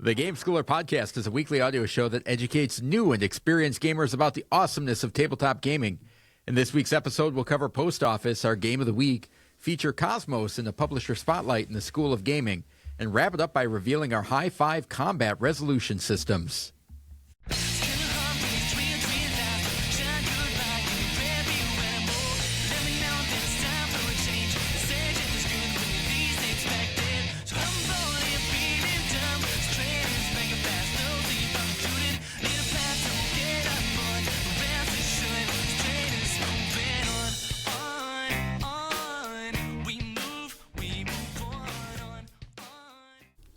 The Game Schooler Podcast is a weekly audio show that educates new and experienced gamers about the awesomeness of tabletop gaming. In this week's episode, we'll cover Post Office, our game of the week, feature Kosmos in the publisher spotlight in the School of Gaming, and wrap it up by revealing our high five combat resolution systems.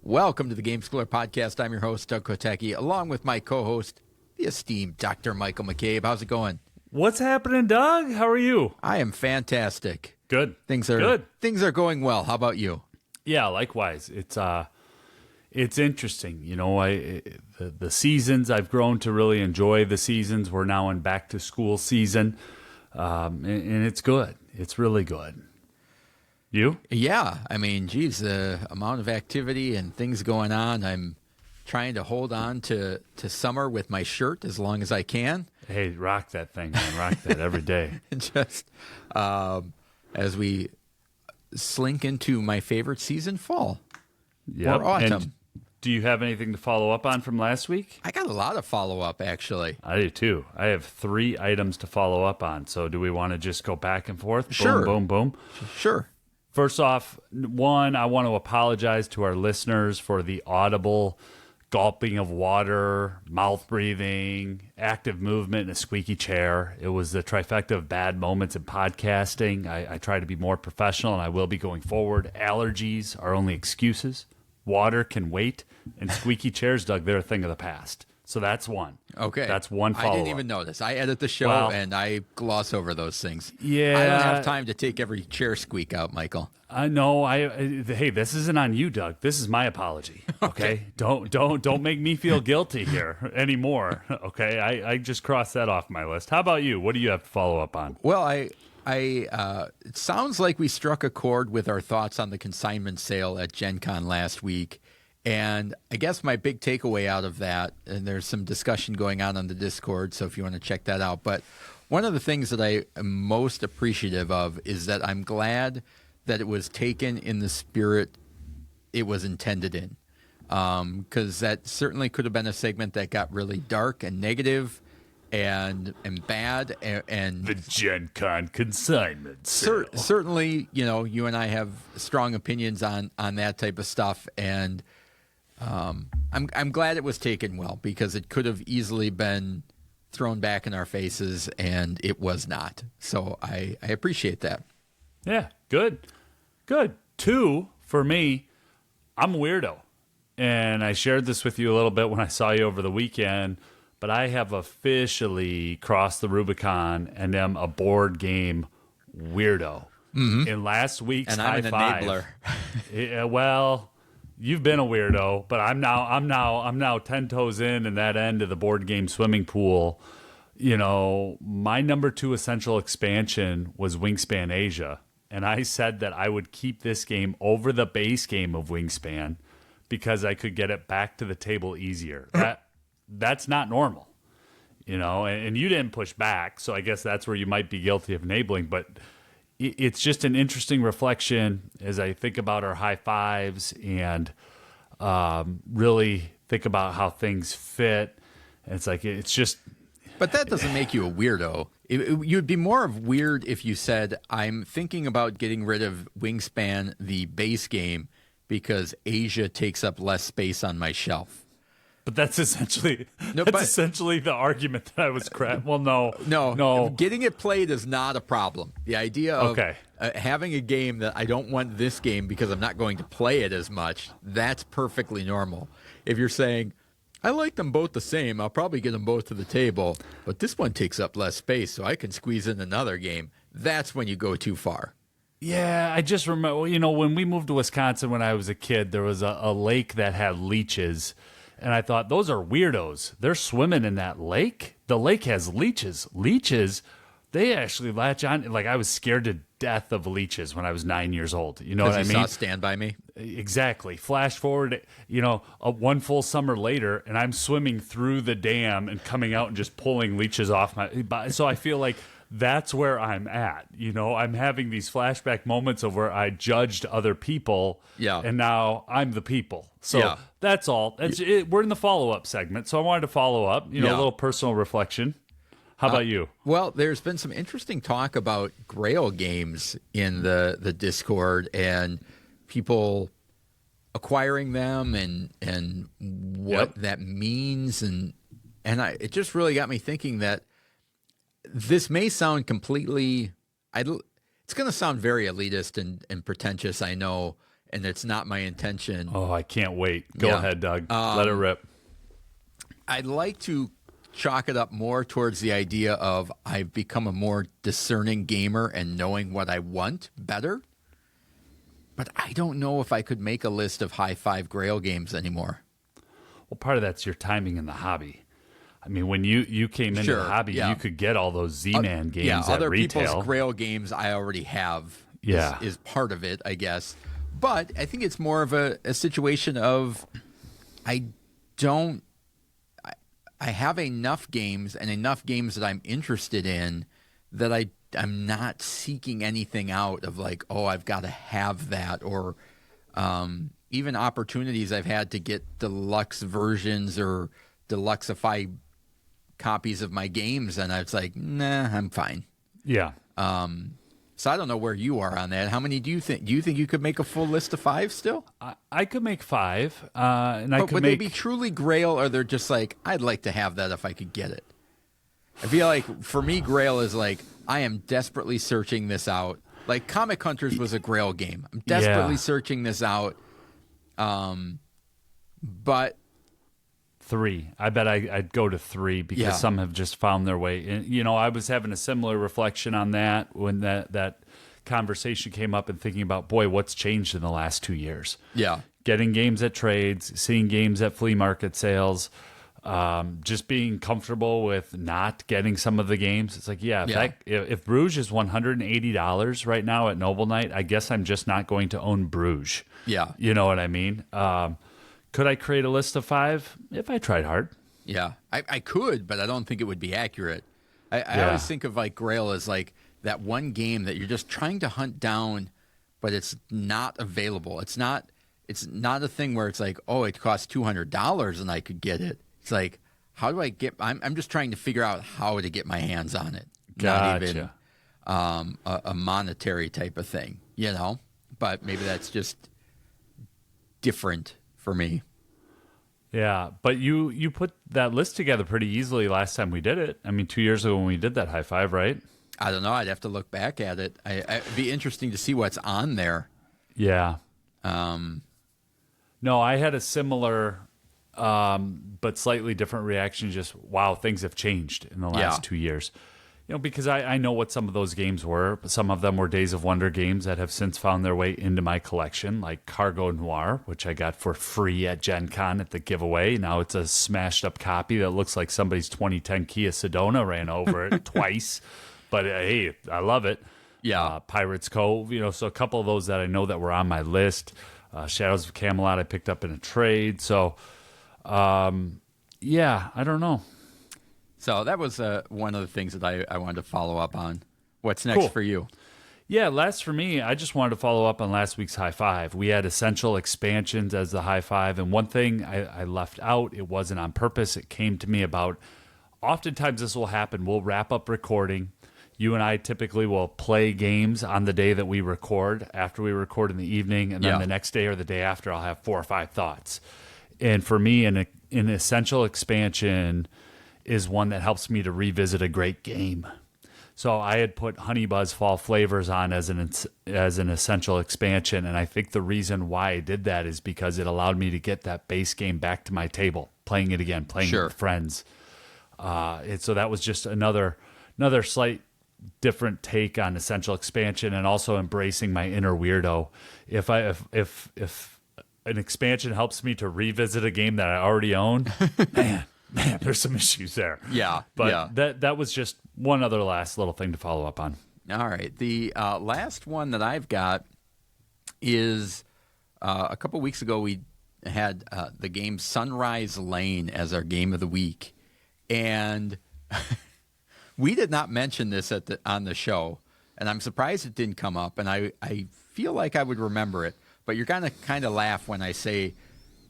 Welcome to the Game Schooler Podcast. I'm your host, Doug Kotecki, along with my co-host, the esteemed Dr. Michael McCabe. How's it going? What's happening, Doug? How are you? I am fantastic. Good. Things are going well. How about you? Yeah, likewise. It's interesting. You know, the seasons, I've grown to really enjoy the seasons. We're now in back to school season, and it's good. It's really good. You? Yeah. I mean, geez, the amount of activity and things going on. I'm trying to hold on to summer with my shirt as long as I can. Hey, rock that thing, man. Rock that every day. Just as we slink into my favorite season, fall or autumn. And do you have anything to follow up on from last week? I got a lot of follow-up, actually. I do, too. I have 3 items to follow up on. So do we want to just go back and forth? Sure. Boom, boom, boom. Sure. First off, one, I want to apologize to our listeners for the audible gulping of water, mouth breathing, active movement, and a squeaky chair. It was the trifecta of bad moments in podcasting. I try to be more professional, and I will be going forward. Allergies are only excuses. Water can wait, and squeaky chairs, Doug, they're a thing of the past. So that's one. Okay. That's one follow-up. I didn't even notice. I edit the show, and I gloss over those things. Yeah. I don't have time to take every chair squeak out, Michael. I know. Hey, this isn't on you, Doug. This is my apology. Okay. Don't make me feel guilty here anymore. Okay. I just crossed that off my list. How about you? What do you have to follow up on? Well, it sounds like we struck a chord with our thoughts on the consignment sale at Gen Con last week. And I guess my big takeaway out of that, and there's some discussion going on the Discord, so if you want to check that out. But one of the things that I am most appreciative of is that I'm glad that it was taken in the spirit it was intended in. Because that certainly could have been a segment that got really dark and negative and bad. And the Gen Con consignment sale. Certainly, you know, you and I have strong opinions on that type of stuff. And I'm glad it was taken well, because it could have easily been thrown back in our faces, and it was not. So I appreciate that. Yeah, good. 2, for me, I'm a weirdo. And I shared this with you a little bit when I saw you over the weekend, but I have officially crossed the Rubicon and am a board game weirdo. Mm-hmm. In last week's and high I'm an five, enabler. Yeah, well, you've been a weirdo, but I'm now 10 toes in that end of the board game swimming pool. You know, my number 2 essential expansion was Wingspan Asia, and I said that I would keep this game over the base game of Wingspan because I could get it back to the table easier. That's not normal, you know. And you didn't push back, so I guess that's where you might be guilty of enabling, but it's just an interesting reflection as I think about our high fives and really think about how things fit. And it's like, it's just... But that doesn't make you a weirdo. You'd be more of weird if you said, I'm thinking about getting rid of Wingspan, the base game, because Asia takes up less space on my shelf. But that's essentially essentially the argument that I was Well, no. Getting it played is not a problem. The idea of having a game that I don't want this game because I'm not going to play it as much, that's perfectly normal. If you're saying, I like them both the same, I'll probably get them both to the table, but this one takes up less space, so I can squeeze in another game, that's when you go too far. Yeah, I just remember, you know, when we moved to Wisconsin when I was a kid, there was a lake that had leeches. And I thought, those are weirdos. They're swimming in that lake. The lake has leeches. Leeches they actually latch on. Like, I was scared to death of leeches when I was 9 years old. You know what I mean? Saw Stand By Me. Exactly. Flash forward, one full summer later, and I'm swimming through the dam and coming out and just pulling leeches off my. So I feel like that's where I'm at. I'm having these flashback moments of where I judged other people, and now I'm the people. So that's all. We're in the follow-up segment, so I wanted to follow up. A little personal reflection. How about you? Well, there's been some interesting talk about Grail games in the Discord and people acquiring them and what that means. And it just really got me thinking that this may sound completely, it's going to sound very elitist and pretentious, I know, and it's not my intention. Oh, I can't wait. Go ahead, Doug. Let it rip. I'd like to chalk it up more towards the idea of I've become a more discerning gamer and knowing what I want better. But I don't know if I could make a list of high five Grail games anymore. Well, part of that's your timing in the hobby. I mean, when you came into the hobby, you could get all those Z-Man games at other retail. People's Grail games I already have is part of it, I guess. But I think it's more of a situation of I have enough games and enough games that I'm interested in that I'm not seeking anything out of like, oh, I've got to have that, or even opportunities I've had to get deluxe versions or deluxify copies of my games, and I was like, nah, I'm fine. Yeah. So I don't know where you are on that. How many do you think? Do you think you could make a full list of 5 still? I could make 5, and would they be truly Grail, or they're just like, I'd like to have that if I could get it? I feel like for me, Grail is like, I am desperately searching this out. Like Comic Hunters was a Grail game. I'm desperately searching this out. But 3. I bet I'd go to 3 because some have just found their way. And, I was having a similar reflection on that when that conversation came up and thinking about, boy, what's changed in the last 2 years? Yeah. Getting games at trades, seeing games at flea market sales, just being comfortable with not getting some of the games. It's like, if Bruges is $180 right now at Noble Knight, I guess I'm just not going to own Bruges. Yeah. You know what I mean? Could I create a list of 5 if I tried hard? Yeah, I could, but I don't think it would be accurate. I always think of like Grail as like that one game that you're just trying to hunt down, but it's not available. It's not a thing where it's like, oh, it costs $200 and I could get it. It's like, how do I get? I'm just trying to figure out how to get my hands on it. Gotcha. Not even a monetary type of thing, But maybe that's just different for me. Yeah, but you put that list together pretty easily last time we did it. I mean, 2 years ago when we did that high five, right? I don't know. I'd have to look back at it. It'd be interesting to see what's on there. Yeah. No, I had a similar but slightly different reaction. Just, wow, things have changed in the last 2 years. Because I know what some of those games were. Some of them were Days of Wonder games that have since found their way into my collection, like Cargo Noir, which I got for free at Gen Con at the giveaway. Now it's a smashed up copy that looks like somebody's 2010 Kia Sedona ran over it twice. But hey, I love it. Yeah. Pirates Cove, so a couple of those that I know that were on my list. Shadows of Camelot I picked up in a trade. So, I don't know. So that was one of the things that I wanted to follow up on. What's next for you? Yeah, last for me, I just wanted to follow up on last week's high five. We had essential expansions as the high five, and one thing I left out, it wasn't on purpose. It came to me about, oftentimes this will happen. We'll wrap up recording. You and I typically will play games on the day that we record, after we record in the evening, and then the next day or the day after, I'll have 4 or 5 thoughts. And for me, an essential expansion is one that helps me to revisit a great game. So I had put Honey Buzz Fall Flavors on as an essential expansion, and I think the reason why I did that is because it allowed me to get that base game back to my table, playing it again, playing it with friends. And so that was just another slight different take on essential expansion, and also embracing my inner weirdo. If an expansion helps me to revisit a game that I already own, man, there's some issues there. Yeah. But that was just one other last little thing to follow up on. All right. The last one that I've got is a couple weeks ago we had the game Sunrise Lane as our game of the week. And we did not mention this on the show. And I'm surprised it didn't come up. And I feel like I would remember it. But you're going to kind of laugh when I say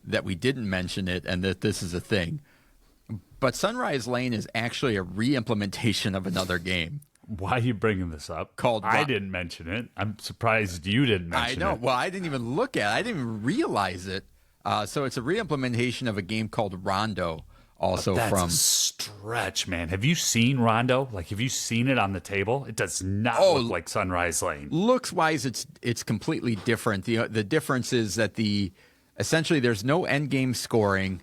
that we didn't mention it and that this is a thing. But Sunrise Lane is actually a re-implementation of another game. Why are you bringing this up? Called I didn't mention it. I'm surprised you didn't mention it. I know. Well, I didn't even look at it. I didn't even realize it. So it's a re-implementation of a game called Rondo. Also That's from a stretch, man. Have you seen Rondo? Like, have you seen it on the table? It does not look like Sunrise Lane. Looks wise, it's completely different. The difference is that essentially there's no end game scoring,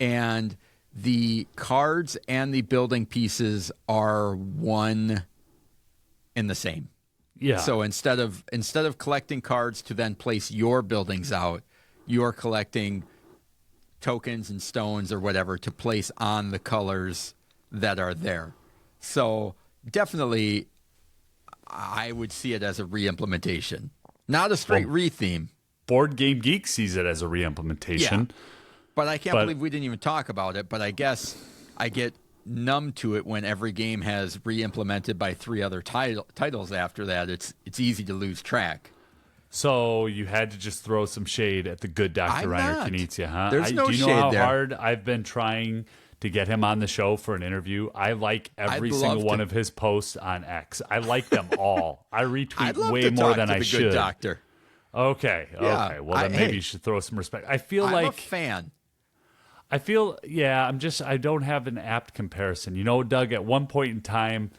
and the cards and the building pieces are one and the same. Yeah. So instead of collecting cards to then place your buildings out, you're collecting tokens and stones or whatever to place on the colors that are there. So definitely I would see it as a re-implementation, not a straight re-theme. Board Game Geek sees it as a re-implementation. Yeah. But I can't believe we didn't even talk about it. But I guess I get numb to it when every game has re-implemented by 3 other titles after that. It's easy to lose track. So you had to just throw some shade at the good Dr. Reiner Knizia, huh? There's no do you know shade how there. hard I've been trying to get him on the show for an interview? I like every single one of his posts on X. I like them all. I retweet way more than I should. Good doctor. Okay. Yeah, okay. Well, then maybe you should throw some respect. I feel I'm like a fan. I don't have an apt comparison. You know, Doug, at one point in time,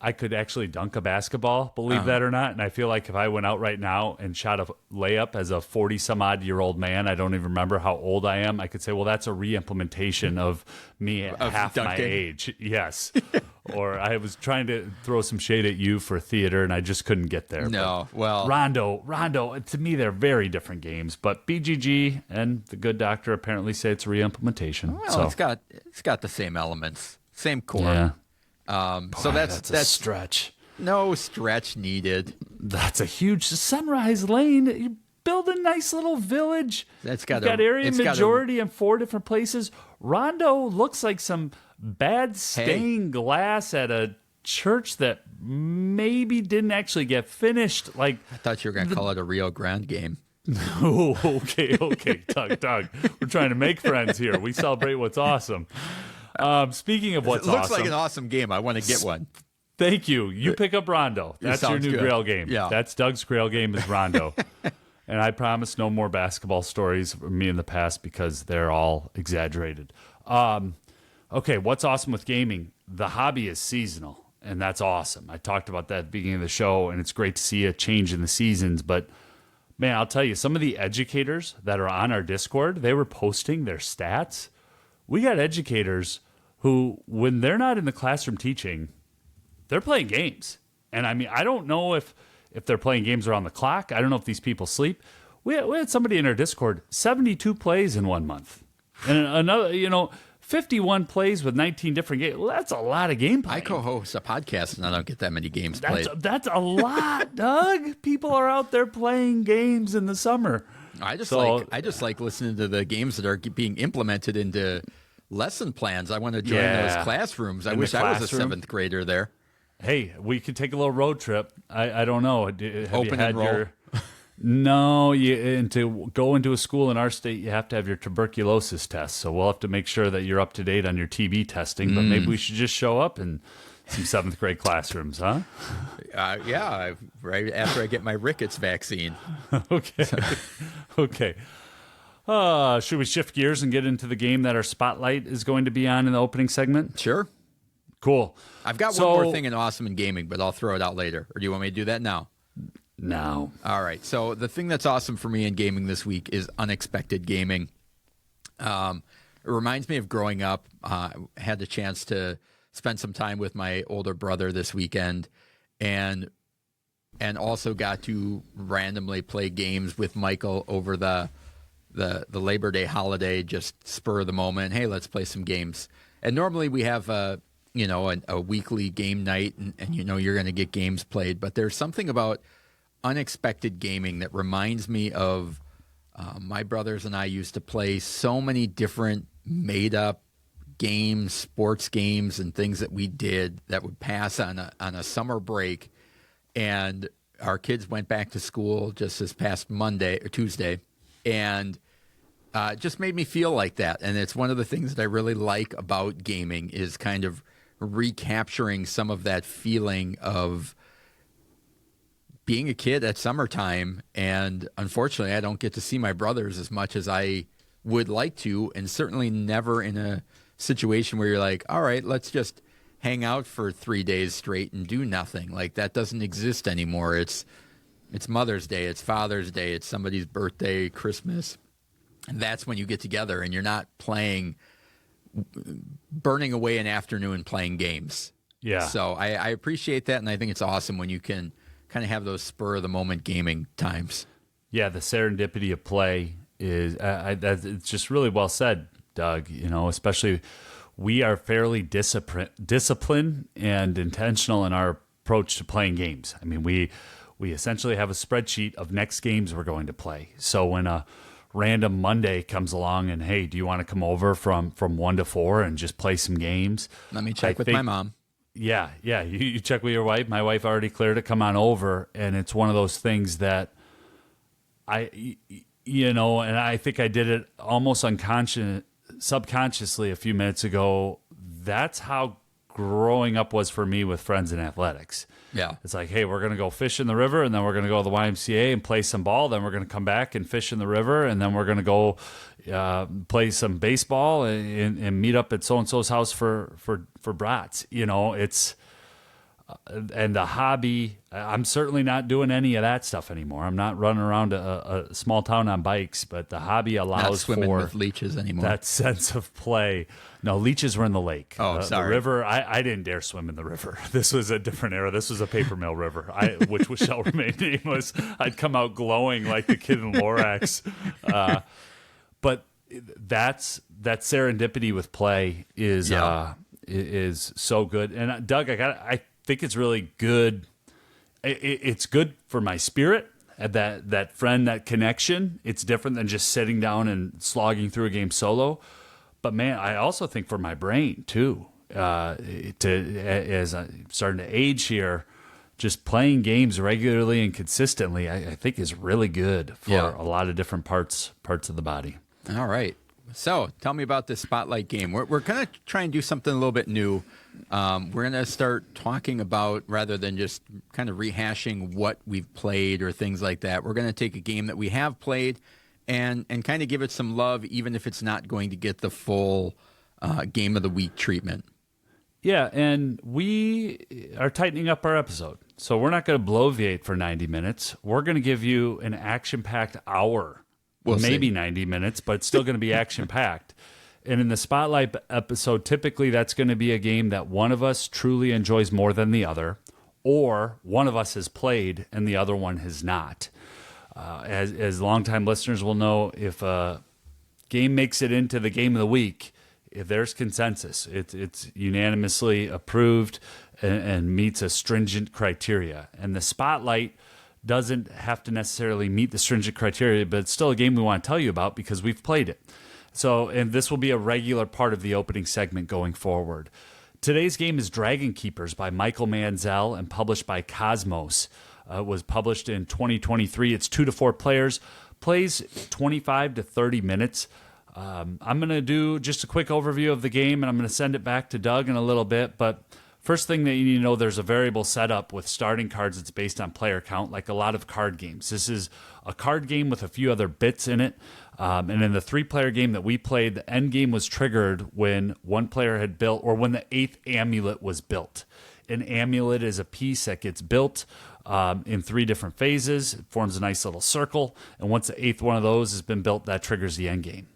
I could actually dunk a basketball, believe that or not. And I feel like if I went out right now and shot a layup as a 40-some-odd-year-old man, I don't even remember how old I am, I could say, well, that's a re-implementation of me at half my age. Yes. Or I was trying to throw some shade at you for theater, and I just couldn't get there. No, well. Rondo, to me, they're very different games. But BGG and the good doctor apparently say it's a re-implementation. Well, so. it's got the same elements, same core. Yeah. So that's a stretch. No stretch needed. That's a huge Sunrise Lane. You build a nice little village. That's got area majority in 4 different places. Rondo looks like some bad stained glass at a church that maybe didn't actually get finished. Like, I thought you were going to call it a Rio Grande game. Oh, okay, Doug. We're trying to make friends here. We celebrate what's awesome. Speaking of what's awesome. It looks awesome, like an awesome game. I want to get one. Thank you. You pick up Rondo. That's your new Grail game. Yeah. That's Doug's Grail game is Rondo. And I promise no more basketball stories from me in the past because they're all exaggerated. Okay, what's awesome with gaming? The hobby is seasonal, and that's awesome. I talked about that at the beginning of the show, and it's great to see a change in the seasons. But, man, I'll tell you, some of the educators that are on our Discord, they were posting their stats. We got educators who, when they're not in the classroom teaching, they're playing games. And I mean, I don't know if they're playing games around the clock. I don't know if these people sleep. We had somebody in our Discord, 72 plays in 1 month. And another, 51 plays with 19 different games. Well, that's a lot of game playing. I co-host a podcast and I don't get that many games played. That's a lot, Doug. People are out there playing games in the summer. I just like listening to the games that are being implemented into lesson plans. I want to join those classrooms. I wish I was a 7th grader there. Hey, we could take a little road trip. I don't know. Have Open you had and roll. No, and to go into a school in our state, you have to have your tuberculosis test. So we'll have to make sure that you're up to date on your TB testing. But maybe we should just show up in some 7th grade classrooms, huh? Yeah, right after I get my rickets vaccine. Okay. Okay. Should we shift gears and get into the game that our spotlight is going to be on in the opening segment? Sure. Cool. I've got one more thing in awesome in gaming, but I'll throw it out later. Or do you want me to do that now? No. All right. So the thing that's awesome for me in gaming this week is unexpected gaming. It reminds me of growing up. I had the chance to spend some time with my older brother this weekend, and also got to randomly play games with Michael over the Labor Day holiday, just spur of the moment. Hey, let's play some games. And normally we have a weekly game night, and you're going to get games played. But there's something about unexpected gaming that reminds me of my brothers and I used to play so many different made-up games, sports games, and things that we did that would pass on a summer break. And our kids went back to school just this past Monday or Tuesday, and it just made me feel like that. And it's one of the things that I really like about gaming is kind of recapturing some of that feeling of being a kid at summertime. And unfortunately, I don't get to see my brothers as much as I would like to, and certainly never in a situation where you're like, all right, let's just hang out for 3 days straight and do nothing. Like, that doesn't exist anymore. It's Mother's Day, it's Father's Day, it's somebody's birthday, Christmas. And that's when you get together and you're not burning away an afternoon playing games. Yeah. So I appreciate that, and I think it's awesome when you can kind of have those spur-of-the-moment gaming times. Yeah, the serendipity of play is it's just really well said, Doug. Especially we are fairly disciplined and intentional in our approach to playing games. I mean, we essentially have a spreadsheet of next games we're going to play. So when a random Monday comes along and, hey, do you want to come over from 1 to 4 and just play some games? Let me check with my mom. Yeah. You check with your wife. My wife already cleared it. Come on over. And it's one of those things that and I think I did it almost subconsciously a few minutes ago. That's how growing up was for me with friends in athletics. Yeah. It's like, hey, we're going to go fish in the river, and then we're going to go to the YMCA and play some ball. Then we're going to come back and fish in the river, and then we're going to go play some baseball and meet up at so-and-so's house for brats. It's and the hobby, I'm certainly not doing any of that stuff anymore. I'm not running around a small town on bikes, but the hobby allows not swimming for with leeches anymore. That sense of play. No, leeches were in the lake. Oh, sorry. The river, I didn't dare swim in the river. This was a different era. This was a paper mill river, which shall remain nameless. I'd come out glowing like the kid in Lorax. But that serendipity with play is so good. And Doug, I think it's really good. It's good for my spirit. That friend, that connection. It's different than just sitting down and slogging through a game solo. But man, I also think for my brain too. As I'm starting to age here, just playing games regularly and consistently, I think is really good for a lot of different parts of the body. All right. So tell me about this spotlight game. We're going to try and do something a little bit new. We're going to start talking about, rather than just kind of rehashing what we've played or things like that, we're going to take a game that we have played and kind of give it some love, even if it's not going to get the full game of the week treatment. Yeah, and we are tightening up our episode. So we're not going to bloviate for 90 minutes. We're going to give you an action-packed hour. We'll maybe see. 90 minutes, but it's still going to be action-packed. And in the Spotlight episode, typically that's going to be a game that one of us truly enjoys more than the other, or one of us has played and the other one has not. As longtime listeners will know, if a game makes it into the game of the week, if there's consensus, it's unanimously approved and meets a stringent criteria. And the Spotlight doesn't have to necessarily meet the stringent criteria, but it's still a game we want to tell you about because we've played it. So, and this will be a regular part of the opening segment going forward. Today's game is Dragonkeepers by Michael Manzel and published by Kosmos. It was published in 2023. It's 2 to 4 players, plays 25 to 30 minutes. I'm going to do just a quick overview of the game, and I'm going to send it back to Doug in a little bit, but first thing that you need to know, there's a variable setup with starting cards that's based on player count, like a lot of card games. This is a card game with a few other bits in it. And in the 3-player game that we played, the end game was triggered when one player had built, or when the 8th amulet was built. An amulet is a piece that gets built in 3 different phases. It forms a nice little circle. And once the 8th one of those has been built, that triggers the end game.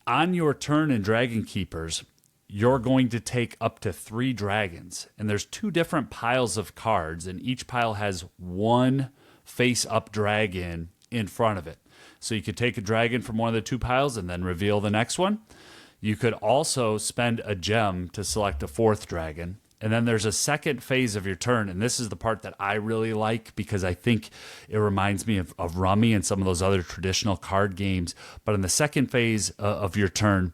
On your turn in Dragonkeepers, you're going to take up to 3 dragons. And there's 2 different piles of cards, and each pile has 1 face-up dragon in front of it. So you could take a dragon from one of the 2 piles and then reveal the next one. You could also spend a gem to select a fourth dragon. And then there's a second phase of your turn, and this is the part that I really like because I think it reminds me of Rummy and some of those other traditional card games. But in the second phase of your turn,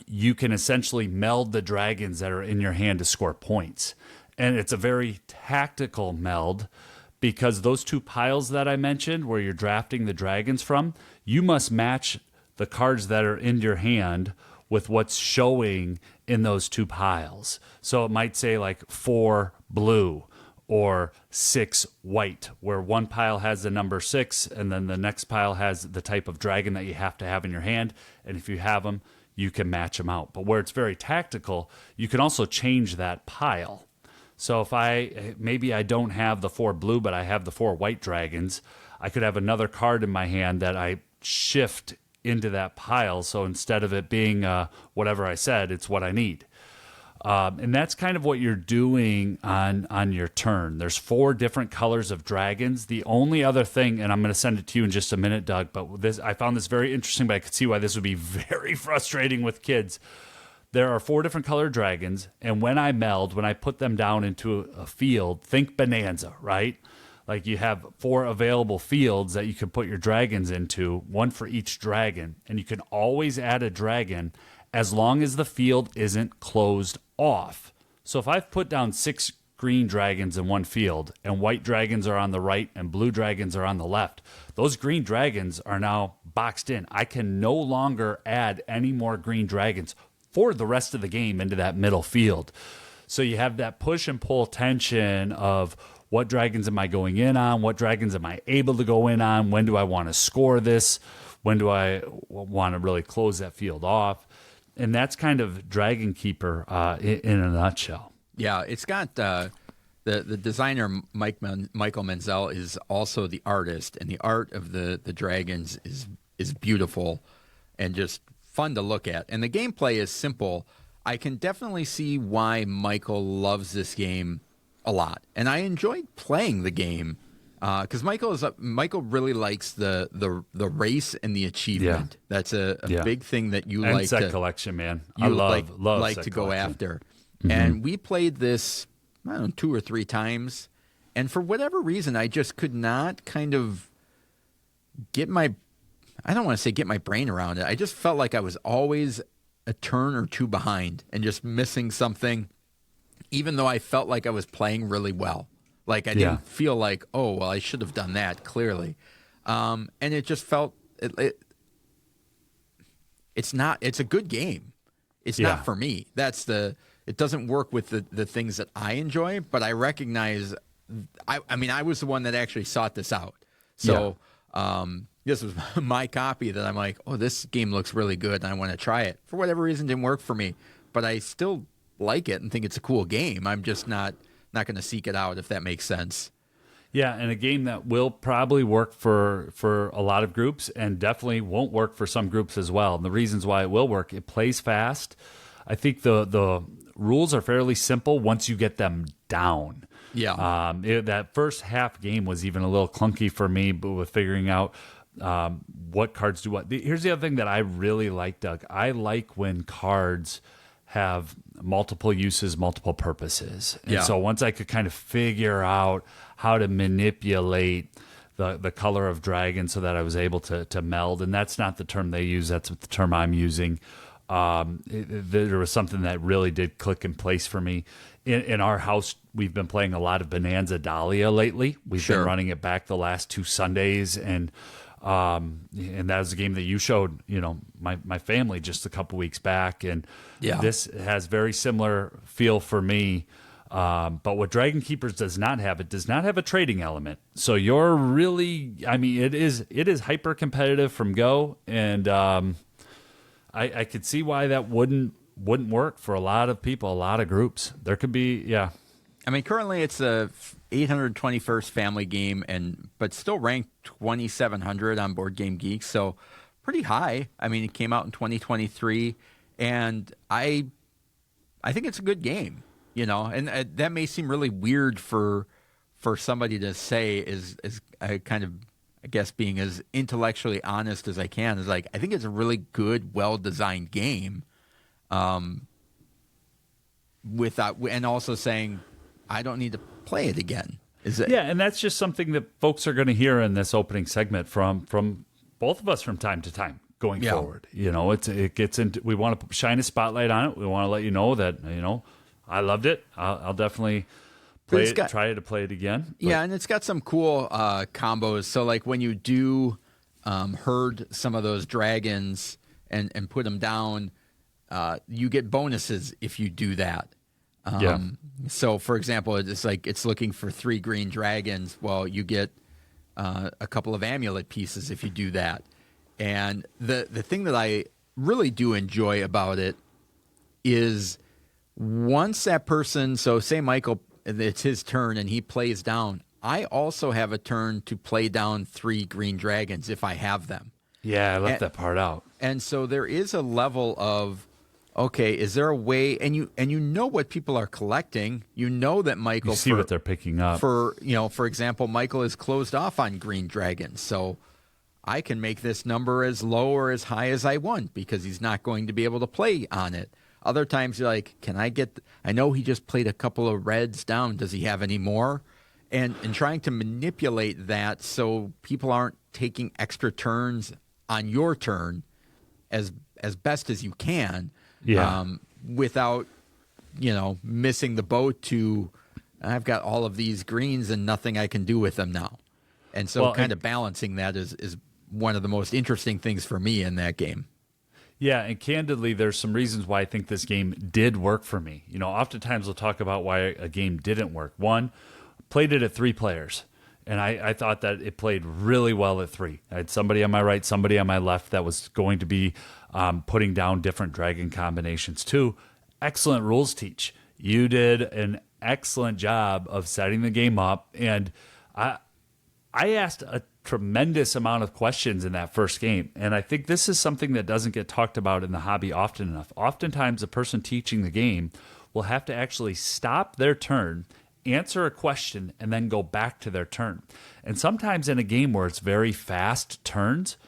you can essentially meld the dragons that are in your hand to score points. And it's a very tactical meld because those two piles that I mentioned where you're drafting the dragons from, you must match the cards that are in your hand with what's showing in those two piles. So it might say like 4 blue or 6 white, where one pile has the number 6 and then the next pile has the type of dragon that you have to have in your hand. And if you have them, you can match them out. But where it's very tactical, you can also change that pile. So if maybe I don't have the 4 blue, but I have the 4 white dragons, I could have another card in my hand that I shift into that pile. So instead of it being whatever I said, it's what I need. And that's kind of what you're doing on your turn. There's 4 different colors of dragons. The only other thing, and I'm going to send it to you in just a minute, Doug, but I found this very interesting, but I could see why this would be very frustrating with kids. There are 4 different colored dragons, and when I put them down into a field, think Bonanza, right? Like you have 4 available fields that you can put your dragons into, 1 for each dragon, and you can always add a dragon as long as the field isn't closed off. So if I've put down 6 green dragons in one field and white dragons are on the right and blue dragons are on the left, those green dragons are now boxed in. I can no longer add any more green dragons for the rest of the game into that middle field. So you have that push and pull tension of what dragons am I going in on? What dragons am I able to go in on? When do I want to score this? When do I want to really close that field off? And that's kind of Dragonkeeper in a nutshell. Yeah, it's got the designer Michael Menzel is also the artist, and the art of the dragons is beautiful and just fun to look at. And the gameplay is simple. I can definitely see why Michael loves this game a lot, and I enjoyed playing the game because Michael really likes the race and the achievement. Yeah. That's a big thing that you and like. Set to, collection, man. You I love to go collection. after. Mm-hmm. And we played this, I don't know, 2 or 3 times, and for whatever reason, I just could not kind of get my brain around it. I just felt like I was always a turn or 2 behind and just missing something, even though I felt like I was playing really well. Like I didn't feel like, oh, well, I should have done that, clearly. And it just felt, it's a good game. It's not for me. It doesn't work with the things that I enjoy, but I recognize, I was the one that actually sought this out. So, this was my copy that I'm like, oh, this game looks really good, and I want to try it. For whatever reason, it didn't work for me, but I still like it and think it's a cool game. I'm just not going to seek it out, if that makes sense. Yeah, and a game that will probably work for a lot of groups and definitely won't work for some groups as well. And the reasons why it will work, it plays fast. I think the rules are fairly simple once you get them down. Yeah. That first half game was even a little clunky for me, but with figuring out what cards do what. Here's the other thing that I really like, Doug. I like when cards have multiple uses, multiple purposes. And so once I could kind of figure out how to manipulate the color of dragon so that I was able to meld, and that's not the term they use, that's the term I'm using. There was something that really did click in place for me. In our house, we've been playing a lot of Bonanza Dahlia lately. We've been running it back the last 2 Sundays, and that was a game that you showed, my family just a couple weeks back, and this has very similar feel for me. But what Dragonkeepers does not have, it does not have a trading element. So you're really, it is hyper competitive from go, and I could see why that wouldn't work for a lot of people, a lot of groups. There could be, currently it's a 821st family game, but still ranked 2,700 on Board Game Geek, so pretty high. It came out in 2023, and I think it's a good game, and that may seem really weird for somebody to say is a kind of, I guess being as intellectually honest as I can, is like I think it's a really good, well-designed game. Without, and also saying I don't need to play it again. Is it? Yeah, and that's just something that folks are going to hear in this opening segment from both of us from time to time going forward. You know, it gets into, we want to shine a spotlight on it. We want to let you know that, you know, I loved it. I'll definitely play it, try to play it again. But. Yeah, and it's got some cool combos. So like when you do herd some of those dragons and put them down, you get bonuses if you do that. So, for example, it's like it's looking for 3 green dragons. Well, you get a couple of amulet pieces if you do that. And the thing that I really do enjoy about it is once that person, so say Michael, it's his turn and he plays down, I also have a turn to play down 3 green dragons if I have them. Yeah, I left that part out. And so there is a level of, okay, is there a way, and you know what people are collecting. You know that Michael, you see what they're picking up. For example, Michael is closed off on green dragons, so I can make this number as low or as high as I want because he's not going to be able to play on it. Other times you're like, I know he just played a couple of reds down. Does he have any more? And trying to manipulate that so people aren't taking extra turns on your turn as best as you can. Yeah. Without, missing the boat to, I've got all of these greens and nothing I can do with them now. And so kind of balancing that is one of the most interesting things for me in that game. Yeah, and candidly, there's some reasons why I think this game did work for me. You know, oftentimes we'll talk about why a game didn't work. One, played it at 3 players, and I thought that it played really well at 3. I had somebody on my right, somebody on my left that was going to be putting down different dragon combinations. 2, excellent rules teach. You did an excellent job of setting the game up, and I asked a tremendous amount of questions in that first game, and I think this is something that doesn't get talked about in the hobby often enough. Oftentimes, the person teaching the game will have to actually stop their turn, answer a question, and then go back to their turn. And sometimes in a game where it's very fast turns,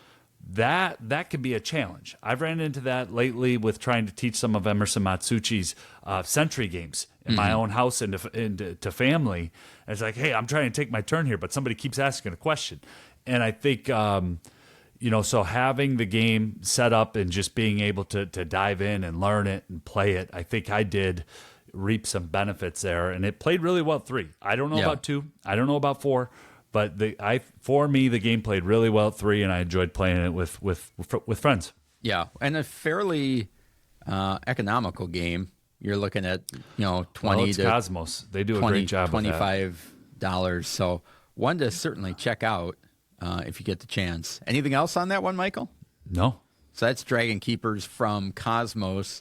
that can be a challenge. I've ran into that lately with trying to teach some of Emerson Matsuchi's Sentry games in my own house and to family. And it's like, hey, I'm trying to take my turn here, but somebody keeps asking a question. And I think, so having the game set up and just being able to dive in and learn it and play it, I think I did reap some benefits there. And it played really well at 3. I don't know about 2. I don't know about 4. But for me, the game played really well at 3, and I enjoyed playing it with friends. Yeah, and a fairly economical game. You're looking at $20 to Kosmos. They do a great job. $25. So one to certainly check out if you get the chance. Anything else on that one, Michael? No. So that's Dragonkeepers from Kosmos.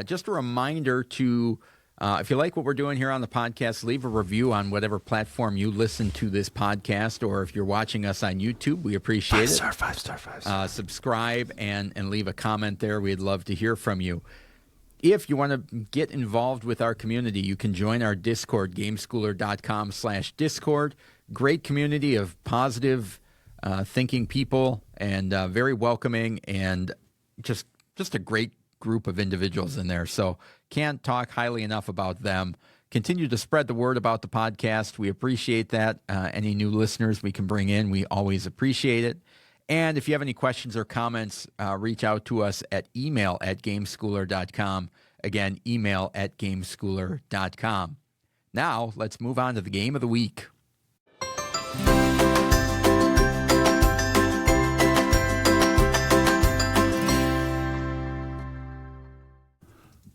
Just a reminder to. If you like what we're doing here on the podcast, leave a review on whatever platform you listen to this podcast, or if you're watching us on YouTube, we appreciate it. 5 star. Subscribe and leave a comment there. We'd love to hear from you. If you want to get involved with our community, you can join our Discord, gameschooler.com/Discord. Great community of positive thinking people and very welcoming and just a great group of individuals in there. So can't talk highly enough about them. Continue to spread the word about the podcast. We appreciate that. Any new listeners we can bring in, we always appreciate it. And if you have any questions or comments, reach out to us at email@gameschooler.com. Again, email@gameschooler.com. Now, let's move on to the game of the week.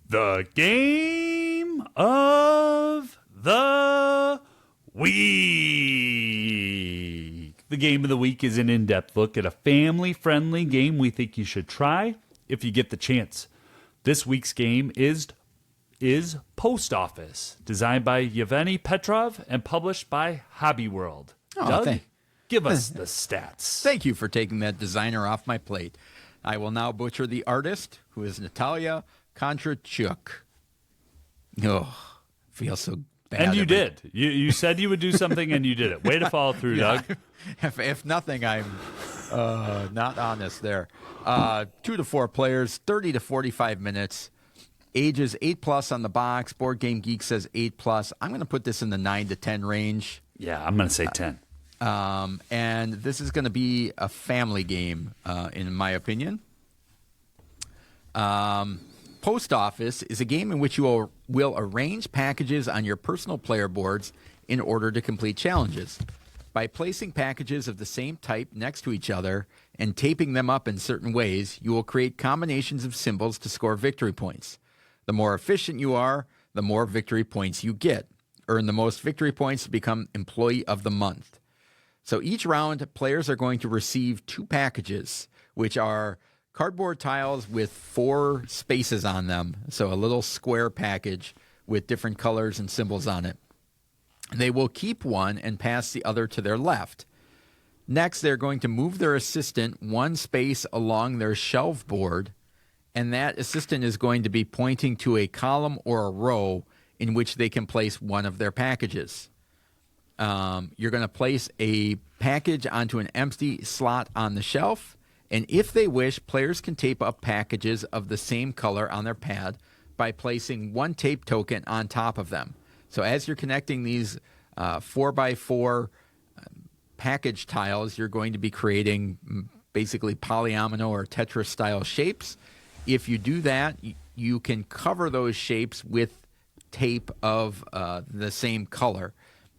The game of the week. The game of the week is an in-depth look at a family-friendly game we think you should try if you get the chance. This week's game is Post Office, designed by Yevgeny Petrov and published by Hobby World. Doug, give us the stats. Thank you for taking that designer off my plate. I will now butcher the artist, who is Natalia Kondratyuk. Oh, feels so bad. And you did. You said you would do something, and you did it. Way to follow through, Doug. If nothing, I'm not honest there. 2 to 4 players, 30 to 45 minutes. Ages 8+ on the box. Board Game Geek says 8+. I'm going to put this in the 9 to 10 range. Yeah, I'm going to say 10. And this is going to be a family game, in my opinion. Post Office is a game in which you will arrange packages on your personal player boards in order to complete challenges. By placing packages of the same type next to each other and taping them up in certain ways, you will create combinations of symbols to score victory points. The more efficient you are, the more victory points you get. Earn the most victory points to become Employee of the Month. So each round, players are going to receive 2 packages, which are cardboard tiles with 4 spaces on them. So a little square package with different colors and symbols on it. They will keep one and pass the other to their left. Next, they're going to move their assistant 1 space along their shelf board, and that assistant is going to be pointing to a column or a row in which they can place one of their packages. You're going to place a package onto an empty slot on the shelf, and if they wish, players can tape up packages of the same color on their pad by placing 1 tape token on top of them. So as you're connecting these 4x4 package tiles, you're going to be creating basically polyomino or Tetris-style shapes. If you do that, you can cover those shapes with tape of the same color.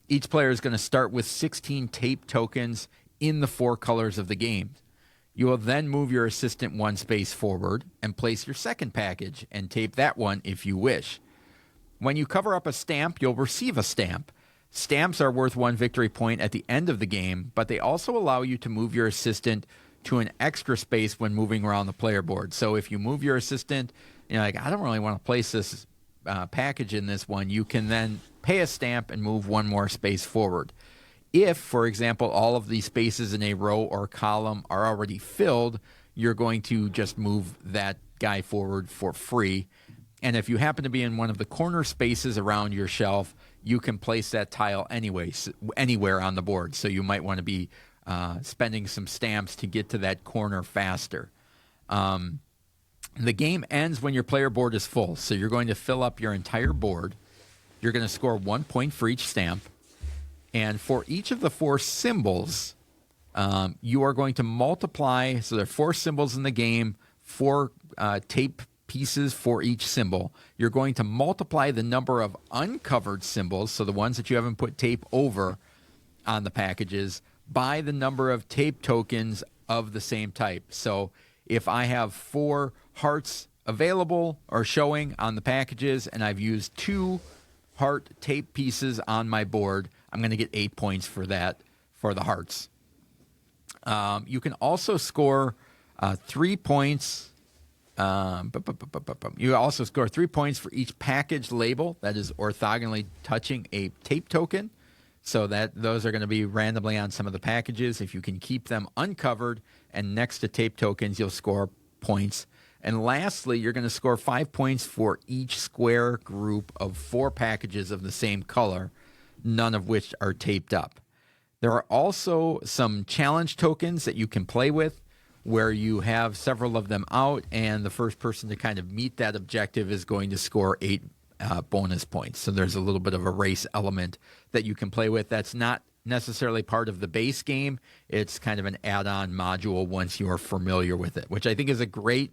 Each player is going to start with 16 tape tokens in the 4 colors of the game. You will then move your assistant 1 space forward and place your second package and tape that one if you wish. When you cover up a stamp, you'll receive a stamp. Stamps are worth 1 victory point at the end of the game, but they also allow you to move your assistant to an extra space when moving around the player board. So if you move your assistant, you're like, I don't really want to place this package in this one, you can then pay a stamp and move 1 more space forward. If, for example, all of these spaces in a row or column are already filled, you're going to just move that guy forward for free. And if you happen to be in one of the corner spaces around your shelf, you can place that tile anywhere on the board. So you might want to be spending some stamps to get to that corner faster. The game ends when your player board is full. So you're going to fill up your entire board. You're going to score 1 point for each stamp. And for each of the 4 symbols, you are going to multiply. So there are 4 symbols in the game, 4 tape pieces for each symbol. You're going to multiply the number of uncovered symbols, so the ones that you haven't put tape over on the packages, by the number of tape tokens of the same type. So if I have 4 hearts available or showing on the packages and I've used 2 heart tape pieces on my board, I'm going to get 8 points for that, for the hearts. You can also score 3 points. You also score 3 points for each package label that is orthogonally touching a tape token. So that those are going to be randomly on some of the packages. If you can keep them uncovered and next to tape tokens, you'll score points. And lastly, you're going to score 5 points for each square group of 4 packages of the same color, none of which are taped up. There are also some challenge tokens that you can play with, where you have several of them out, and the first person to kind of meet that objective is going to score 8 bonus points. So there's a little bit of a race element that you can play with. That's not necessarily part of the base game. It's kind of an add-on module once you're familiar with it, which I think is a great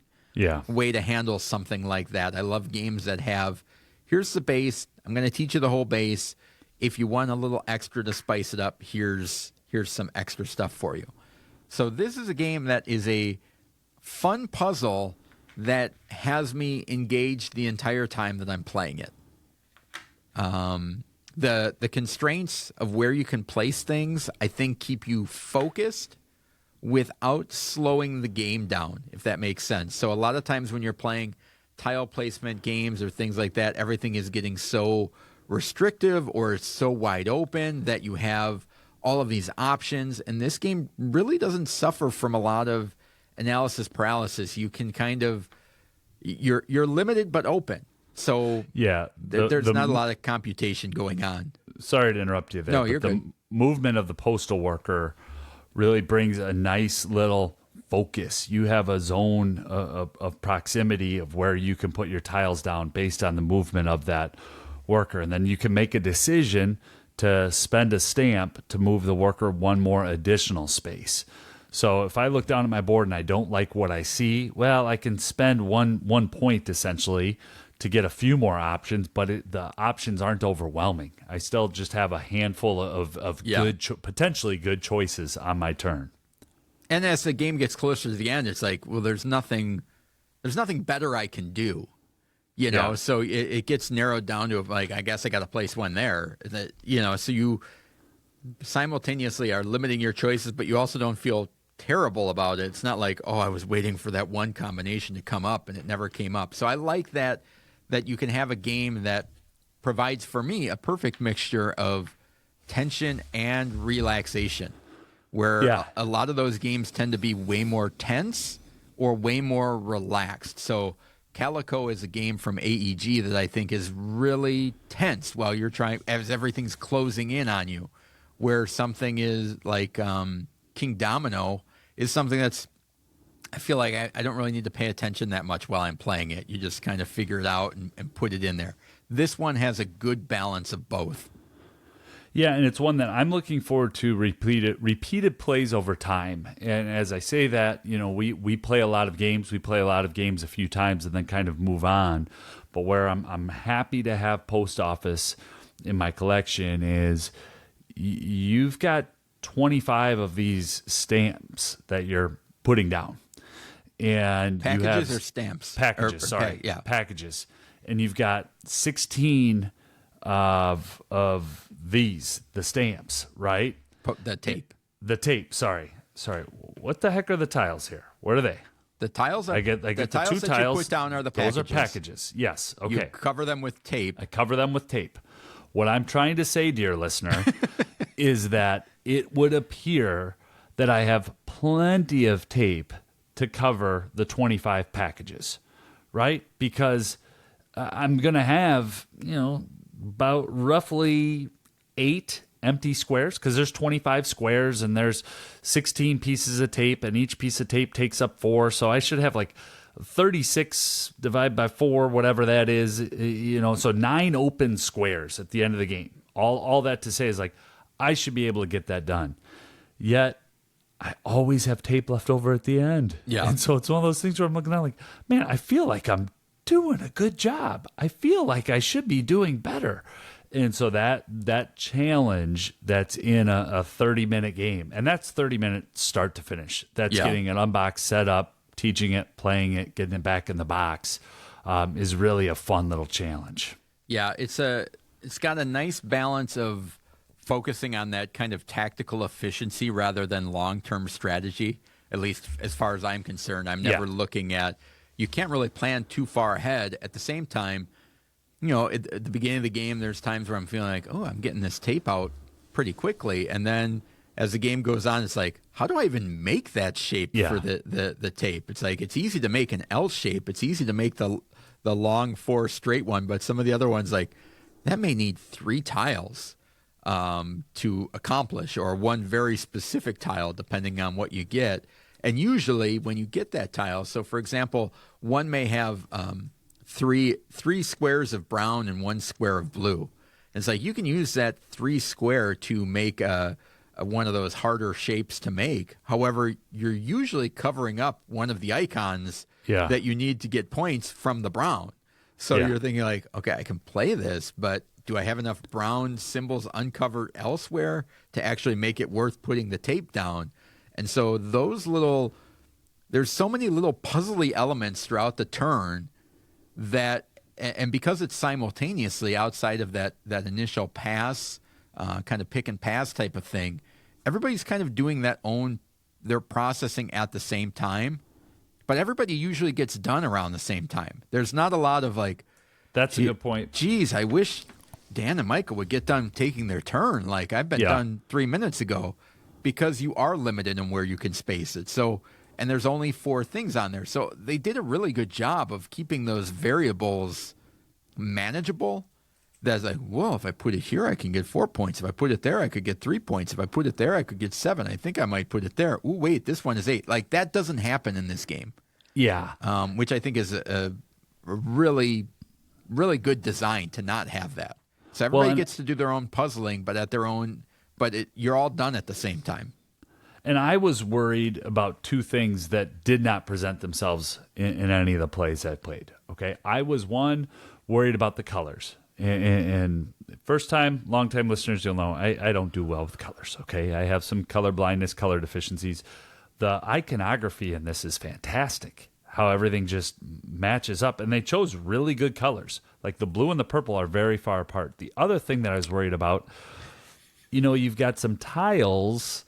way to handle something like that. I love games that have, here's the base, I'm going to teach you the whole base. If you want a little extra to spice it up, here's some extra stuff for you. So this is a game that is a fun puzzle that has me engaged the entire time that I'm playing it. The constraints of where you can place things, I think, keep you focused without slowing the game down, if that makes sense. So a lot of times when you're playing tile placement games or things like that, everything is getting so restrictive or it's so wide open that you have all of these options. And this game really doesn't suffer from a lot of analysis paralysis. You can kind of, you're limited but open. So Yeah, there's not a lot of computation going on. Sorry to interrupt you there. No, but you're the good. movement of the postal worker really brings a nice little focus. You have a zone of proximity of where you can put your tiles down based on the movement of that worker. And then you can make a decision to spend a stamp to move the worker one more additional space. So if I look down at my board and I don't like what I see, well, I can spend one point essentially to get a few more options, but the options aren't overwhelming. I still just have a handful of good, potentially good choices on my turn. And as the game gets closer to the end, it's like, well, there's nothing better I can do, you know. Yeah. So it gets narrowed down to like, I guess I got to place one there. That, you know, so you simultaneously are limiting your choices, but you also don't feel terrible about it. It's not like, oh, I was waiting for that one combination to come up and it never came up. So I like that you can have a game that provides for me a perfect mixture of tension and relaxation, where a lot of those games tend to be way more tense or way more relaxed. So Calico is a game from AEG that I think is really tense while you're trying, as everything's closing in on you, where something is like King Domino is something that's, I feel like I don't really need to pay attention that much while I'm playing it. You just kind of figure it out and put it in there. This one has a good balance of both. Yeah, and it's one that I'm looking forward to repeated plays over time. And as I say that, you know, we play a lot of games. We play a lot of games a few times and then kind of move on. But where I'm happy to have Post Office in my collection is you've got 25 of these stamps that you're putting down. And Packages you have or stamps? Packages, Yeah. Packages. And you've got 16 of these, the stamps, right? The tape. The tape, sorry. What the heck are the tiles here? What are they? The tiles are I get the the tiles two that tiles. you put down are the packages. Those are packages. Yes. Okay. You cover them with tape. I cover them with tape. What I'm trying to say, dear listener, is that it would appear that I have plenty of tape to cover the 25 packages, right? Because I'm going to have, you know, about roughly 8 empty squares, because there's 25 squares and there's 16 pieces of tape, and each piece of tape takes up 4. So I should have like 36 divided by 4, whatever that is, you know, so 9 open squares at the end of the game. All that to say is like, I should be able to get that done. Yet I always have tape left over at the end. Yeah. And so it's one of those things where I'm looking at like, man, I feel like I'm doing a good job. I feel like I should be doing better. And so that challenge that's in a 30-minute game, and that's 30 minutes start to finish. That's getting an unbox set up, teaching it, playing it, getting it back in the box, is really a fun little challenge. Yeah, it's got a nice balance of focusing on that kind of tactical efficiency rather than long-term strategy, at least as far as I'm concerned. I'm never looking at, you can't really plan too far ahead. At the same time, you know, at the beginning of the game, there's times where I'm feeling like, oh, I'm getting this tape out pretty quickly. And then as the game goes on, it's like, how do I even make that shape for the tape? It's like, it's easy to make an L shape. It's easy to make the long 4 straight one. But some of the other ones, like, that may need 3 tiles to accomplish, or one very specific tile, depending on what you get. And usually when you get that tile, so for example, one may have three squares of brown and 1 square of blue. And it's like, you can use that 3 square to make one of those harder shapes to make. However, you're usually covering up one of the icons that you need to get points from the brown. So you're thinking like, okay, I can play this, but do I have enough brown symbols uncovered elsewhere to actually make it worth putting the tape down? And so there's so many little puzzly elements throughout the turn that, and because it's simultaneously outside of that initial pass, kind of pick and pass type of thing, everybody's kind of doing their processing at the same time, but everybody usually gets done around the same time. There's not a lot of like, that's a good point. Geez, I wish Dan and Michael would get done taking their turn. Like, I've been done 3 minutes ago, because you are limited in where you can space it. So, and there's only 4 things on there. So they did a really good job of keeping those variables manageable. That's like, whoa, if I put it here, I can get 4 points. If I put it there, I could get 3 points. If I put it there, I could get 7. I think I might put it there. Ooh, wait, this one is 8. Like, that doesn't happen in this game. Yeah. Which I think is a really, really good design to not have that. So everybody gets to do their own puzzling, but at their own, you're all done at the same time. And I was worried about two things that did not present themselves in any of the plays I played. Okay. I was worried about the colors. And first time, long time listeners, you'll know I don't do well with colors. Okay. I have some color blindness, color deficiencies. The iconography in this is fantastic. How everything just matches up. And they chose really good colors. Like the blue and the purple are very far apart. The other thing that I was worried about, you've got some tiles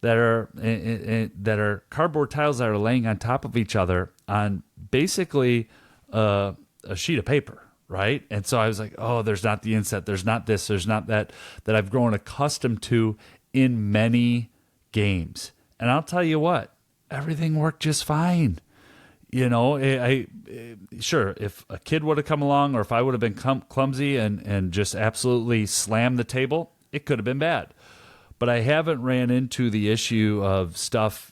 that are cardboard tiles that are laying on top of each other on basically a sheet of paper, right? And so I was like, oh, there's not the inset, there's not this, there's not that I've grown accustomed to in many games. And I'll tell you what, everything worked just fine. Sure, if a kid would have come along or if I would have been clumsy and just absolutely slammed the table, it could have been bad. But I haven't ran into the issue of stuff,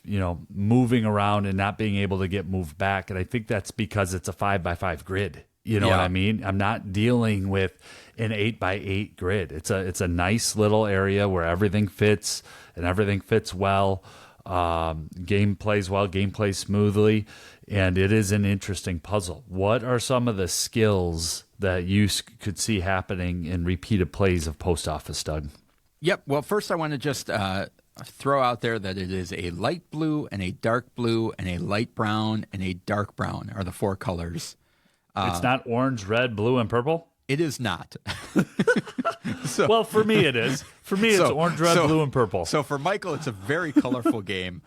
moving around and not being able to get moved back. And I think that's because it's a 5x5 grid. You know what I mean? I'm not dealing with an 8x8 grid. It's a nice little area where everything fits and everything fits well. Game plays well, game plays smoothly, and it is an interesting puzzle. What are some of the skills that you could see happening in repeated plays of Post Office, Doug? Yep. Well, first I want to just throw out there that it is a light blue and a dark blue and a light brown and a dark brown are the 4 colors. It's not orange, red, blue, and purple? It is not. Well, for me it is. For me, it's orange, red, blue, and purple. So for Michael, it's a very colorful game,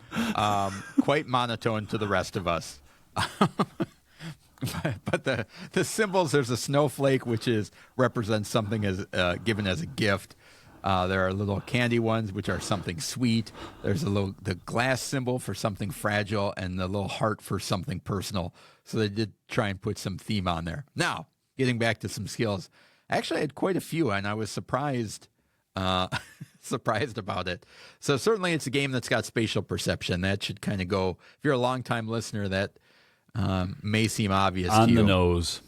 quite monotone to the rest of us. But the symbols, there's a snowflake, which represents something as given as a gift. There are little candy ones, which are something sweet. There's the glass symbol for something fragile, and the little heart for something personal. So they did try and put some theme on there. Now, getting back to some skills, I actually had quite a few, and I was surprised about it. So certainly it's a game that's got spatial perception. That should kind of go, if you're a longtime listener, that may seem obvious to you. On the nose.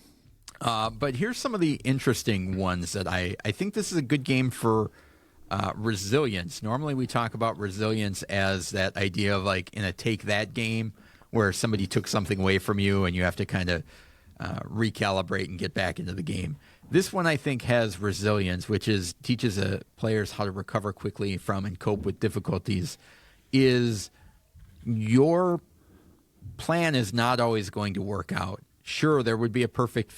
But here's some of the interesting ones that I think this is a good game for resilience. Normally we talk about resilience as that idea of like in a take that game where somebody took something away from you and you have to kind of recalibrate and get back into the game. This one I think has resilience, which teaches players how to recover quickly from and cope with difficulties. Is your plan is not always going to work out. Sure, there would be a perfect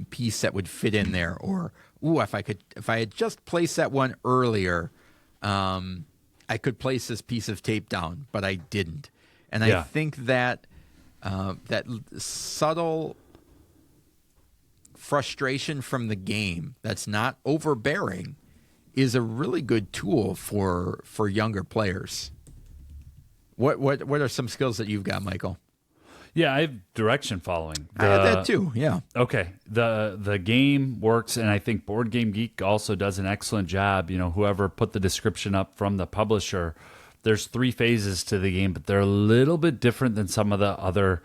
piece that would fit in there, or if I had just placed that one earlier, I could place this piece of tape down, but I didn't. And I think that that subtle frustration from the game that's not overbearing is a really good tool for younger players. What are some skills that you've got, Michael? Yeah, I have direction following. I had that too, yeah. Okay. The game works, and I think Board Game Geek also does an excellent job. Whoever put the description up from the publisher, there's 3 phases to the game, but they're a little bit different than some of the other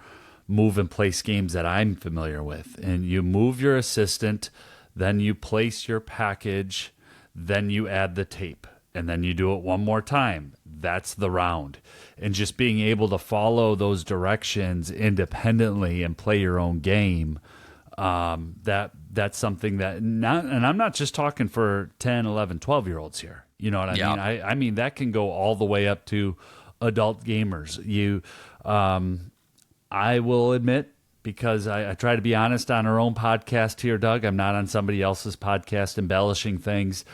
move and place games that I'm familiar with. And you move your assistant, then you place your package, then you add the tape, and then you do it one more time. That's the round. And just being able to follow those directions independently and play your own game, that's something that and I'm not just talking for 10, 11, 12-year-olds here. You know what I mean? I mean, that can go all the way up to adult gamers. I will admit, because I try to be honest on our own podcast here, Doug, I'm not on somebody else's podcast embellishing things.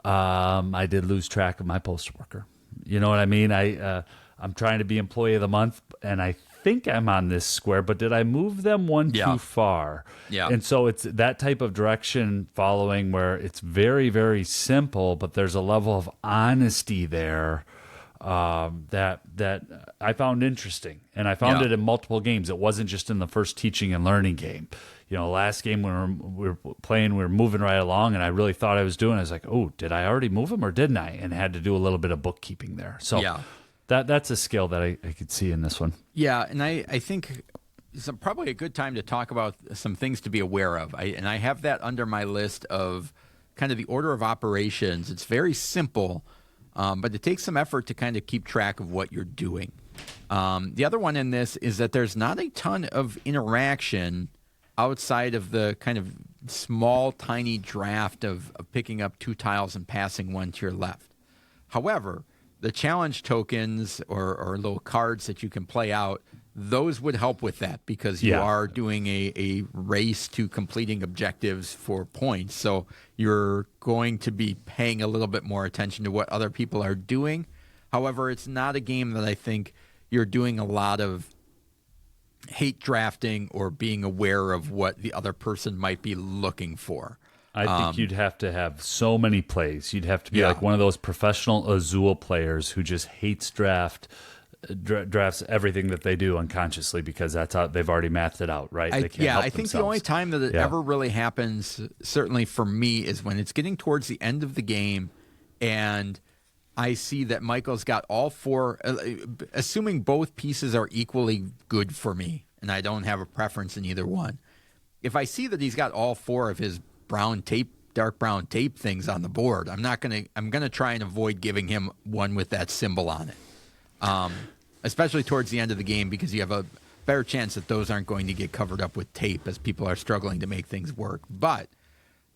I did lose track of my postal worker. You know what I mean? I'm trying to be employee of the month, and I think I'm on this square, but did I move them one too far? Yeah. And so it's that type of direction following where it's very, very simple, but there's a level of honesty there that I found interesting. And I found it in multiple games. It wasn't just in the first teaching and learning game. last game when we were playing, we were moving right along, and I really thought I was doing. I was like, oh, did I already move him or didn't I? And had to do a little bit of bookkeeping there. So Yeah. that's a skill that I could see in this one. Yeah, and I think it's probably a good time to talk about some things to be aware of. I have that under my list of kind of the order of operations. It's very simple, but it takes some effort to kind of keep track of what you're doing. The other one in this is that there's not a ton of interaction outside of the kind of small, tiny draft of picking up 2 tiles and passing one to your left. However, the challenge tokens or little cards that you can play out, those would help with that because you are doing a race to completing objectives for points. So you're going to be paying a little bit more attention to what other people are doing. However, it's not a game that I think you're doing a lot of hate drafting or being aware of what the other person might be looking for. I think you'd have to have so many plays. You'd have to be like one of those professional Azul players who just hates drafts everything that they do unconsciously because that's how they've already mathed it out, right? They can't help I think themselves. the only time that it ever really happens, certainly for me, is when it's getting towards the end of the game and I see that Michael's got all 4, assuming both pieces are equally good for me, and I don't have a preference in either one. If I see that he's got all 4 of his dark brown tape things on the board, I'm gonna try and avoid giving him one with that symbol on it, especially towards the end of the game because you have a better chance that those aren't going to get covered up with tape as people are struggling to make things work. But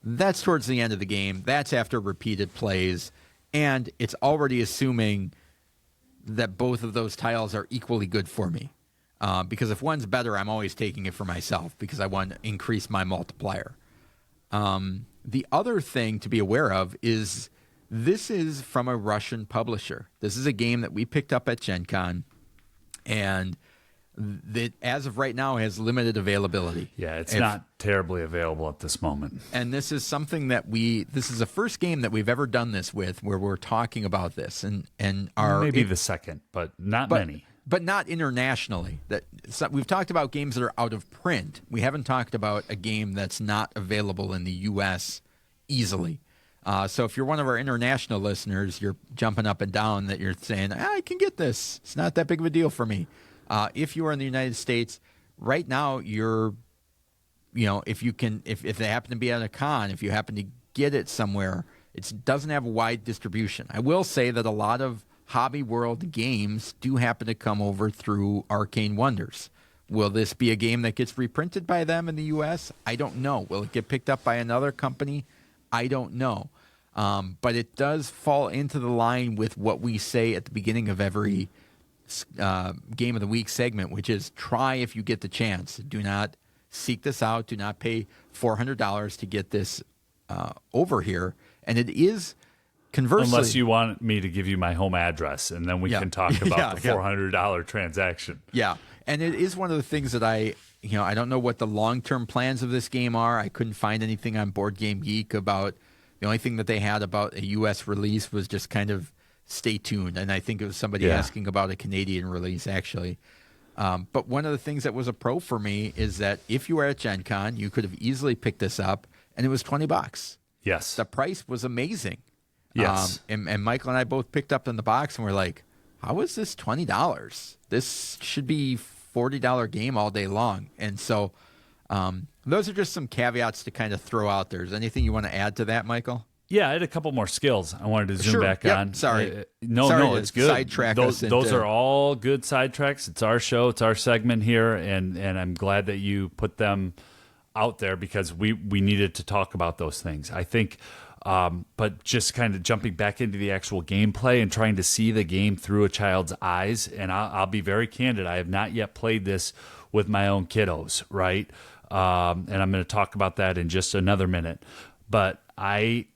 that's towards the end of the game. That's after repeated plays. And it's already assuming that both of those tiles are equally good for me. Because if one's better, I'm always taking it for myself because I want to increase my multiplier. The other thing to be aware of is this is from a Russian publisher. This is a game that we picked up at Gen Con, and that as of right now has limited availability. Yeah, it's not terribly available at this moment. And this is something that this is the first game that we've ever done this with where we're talking about this and maybe the second, but many. But not internationally. We've talked about games that are out of print. We haven't talked about a game that's not available in the U.S. easily. So if you're one of our international listeners, you're jumping up and down that you're saying, I can get this. It's not that big of a deal for me. If you are in the United States, right now if they happen to be at a con, if you happen to get it somewhere, it doesn't have a wide distribution. I will say that a lot of Hobby World games do happen to come over through Arcane Wonders. Will this be a game that gets reprinted by them in the U.S.? I don't know. Will it get picked up by another company? I don't know. But it does fall into the line with what we say at the beginning of every Game of the Week segment, which is try if you get the chance. Do not seek this out. Do not pay $400 to get this over here. And it is conversely, unless you want me to give you my home address, and then we can talk about the $400 transaction. Yeah, and it is one of the things that I don't know what the long-term plans of this game are. I couldn't find anything on Board Game Geek about. The only thing that they had about a U.S. release was just kind of stay tuned. And I think it was somebody asking about a Canadian release, actually. But one of the things that was a pro for me is that if you were at Gen Con, you could have easily picked this up, and it was $20. Yes. The price was amazing. Yes. And Michael and I both picked up in the box, and we're like, how is this $20? This should be $40 game all day long. And so those are just some caveats to kind of throw out there. Is anything you want to add to that, Michael? Yeah, I had a couple more skills I wanted to zoom back on. Sorry. No, it's good. Sidetrack those are all good sidetracks. It's our show. It's our segment here, and I'm glad that you put them out there because we needed to talk about those things. I think, but just kind of jumping back into the actual gameplay and trying to see the game through a child's eyes, and I'll be very candid. I have not yet played this with my own kiddos, right? And I'm going to talk about that in just another minute. But I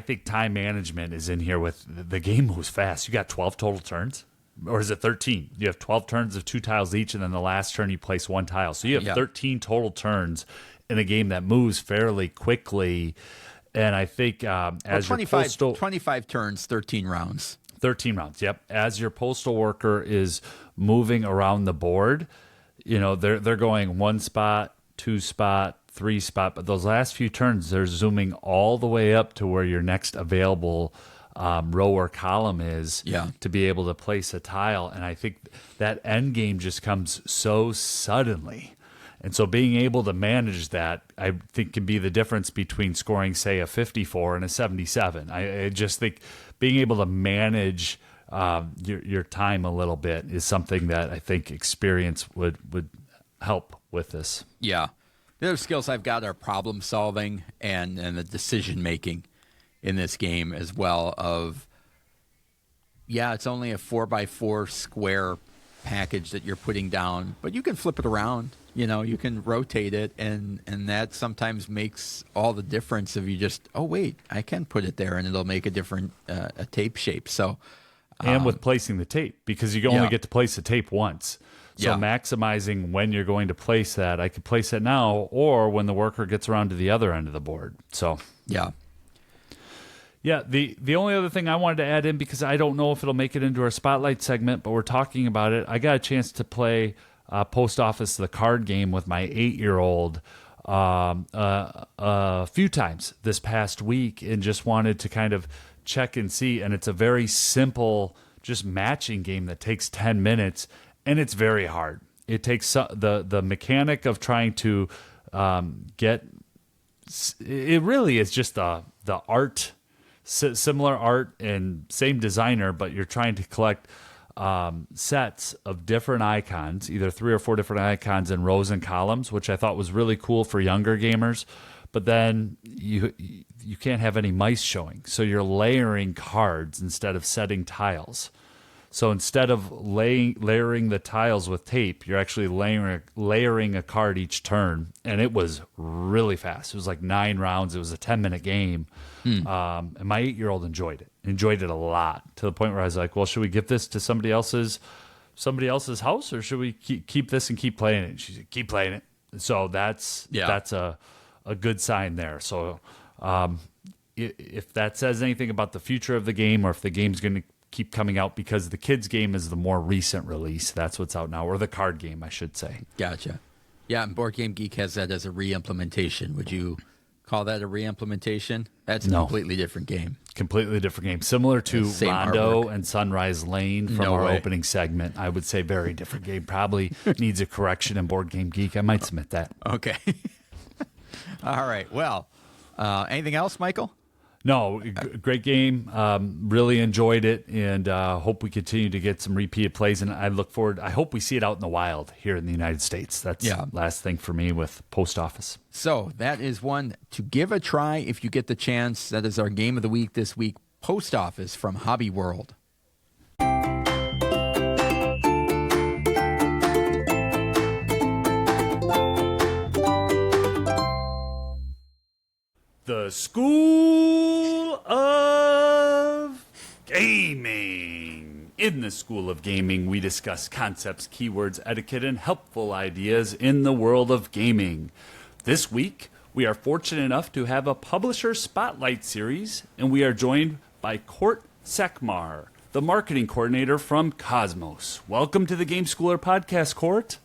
think time management is in here with the game moves fast. You got 12 total turns, or is it 13? You have 12 turns of 2 tiles each, and then the last turn you place 1 tile. So you have 13 total turns in a game that moves fairly quickly. And I think as 25 turns, 13 rounds. 13 rounds, yep. As your postal worker is moving around the board, they're going one spot, 2-spot, 3-spot, but those last few turns, they're zooming all the way up to where your next available row or column is to be able to place a tile. And I think that end game just comes so suddenly. And so being able to manage that, I think, can be the difference between scoring, say, a 54 and a 77. I just think being able to manage your time a little bit is something that I think experience would help with this. Yeah. The other skills I've got are problem solving and the decision making in this game as well. It's only a 4x4 square package that you're putting down, but you can flip it around. You can rotate it, and that sometimes makes all the difference if you just, oh, wait, I can put it there, and it'll make a different a tape shape. So, and with placing the tape, because you only get to place the tape once. So maximizing when you're going to place that, I could place it now or when the worker gets around to the other end of the board. So, yeah. Yeah, the only other thing I wanted to add in, because I don't know if it'll make it into our spotlight segment, but we're talking about it. I got a chance to play Post Office, the card game, with my 8-year-old a few times this past week, and just wanted to kind of check and see. And it's a very simple, just matching game that takes 10 minutes, and it's very hard. It takes the mechanic of trying to get. It really is just the art. Similar art and same designer, but you're trying to collect sets of different icons, either 3 or 4 different icons in rows and columns, which I thought was really cool for younger gamers. But then you can't have any mice showing, so you're layering cards instead of setting tiles. So instead of layering the tiles with tape, you're actually layering a card each turn, and it was really fast. It was like 9 rounds. It was a 10-minute game, and my 8-year-old enjoyed it a lot, to the point where I was like, "Well, should we give this to somebody else's house, or should we keep this and keep playing it?" And she said, "Keep playing it." So that's a good sign there. So if that says anything about the future of the game, or if the game's going to keep coming out, because the kids game is the more recent release. That's what's out now, or the card game, I should say. Gotcha. Yeah, and Board Game Geek has that as a re-implementation. Would you call that a re-implementation? That's a completely different game. Completely different game. Similar to Rondo artwork. and Sunrise Lane from our opening segment. I would say very different game. Probably needs a correction in Board Game Geek. I might submit that. Okay. All right. Well, anything else, Michael? No, great game. Really enjoyed it, and hope we continue to get some repeated plays. And I look forward. I hope we see it out in the wild here in the United States. That's the last thing for me with Post Office. So that is one to give a try if you get the chance. That is our game of the week this week. Post Office from Hobby World. The School of Gaming. In the School of Gaming, we discuss concepts, keywords, etiquette, and helpful ideas in the world of gaming. This week, we are fortunate enough to have a Publisher Spotlight series, and we are joined by Court Sekmar, the marketing coordinator from Kosmos. Welcome to the Game Schooler podcast, Court.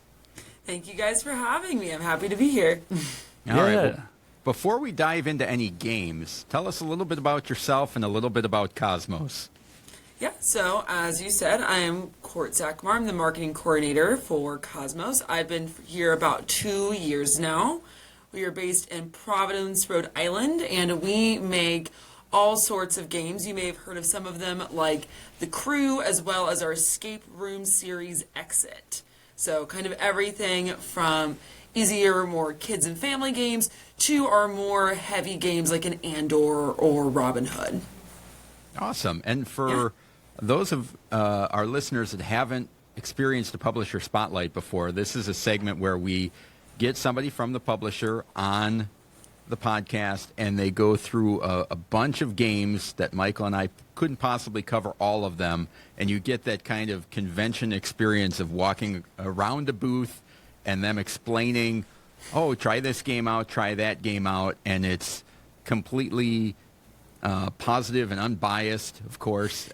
Thank you guys for having me. I'm happy to be here. All right. Well, before we dive into any games, tell us a little bit about yourself and a little bit about Kosmos. Yeah, so as you said, I am Court Sekmar. I'm the marketing coordinator for Kosmos. I've been here about 2 years now. We are based in Providence, Rhode Island, and we make all sorts of games. You may have heard of some of them, like The Crew, as well as our escape room series, Exit. So kind of everything from easier, more kids and family games to our more heavy games like an Andor or Robin Hood. Awesome. And for those of our listeners that haven't experienced a publisher spotlight before, this is a segment where we get somebody from the publisher on the podcast, and they go through a bunch of games that Michael and I couldn't possibly cover all of them, and you get that kind of convention experience of walking around a booth and them explaining, oh, try this game out, try that game out, and it's completely positive and unbiased, of course.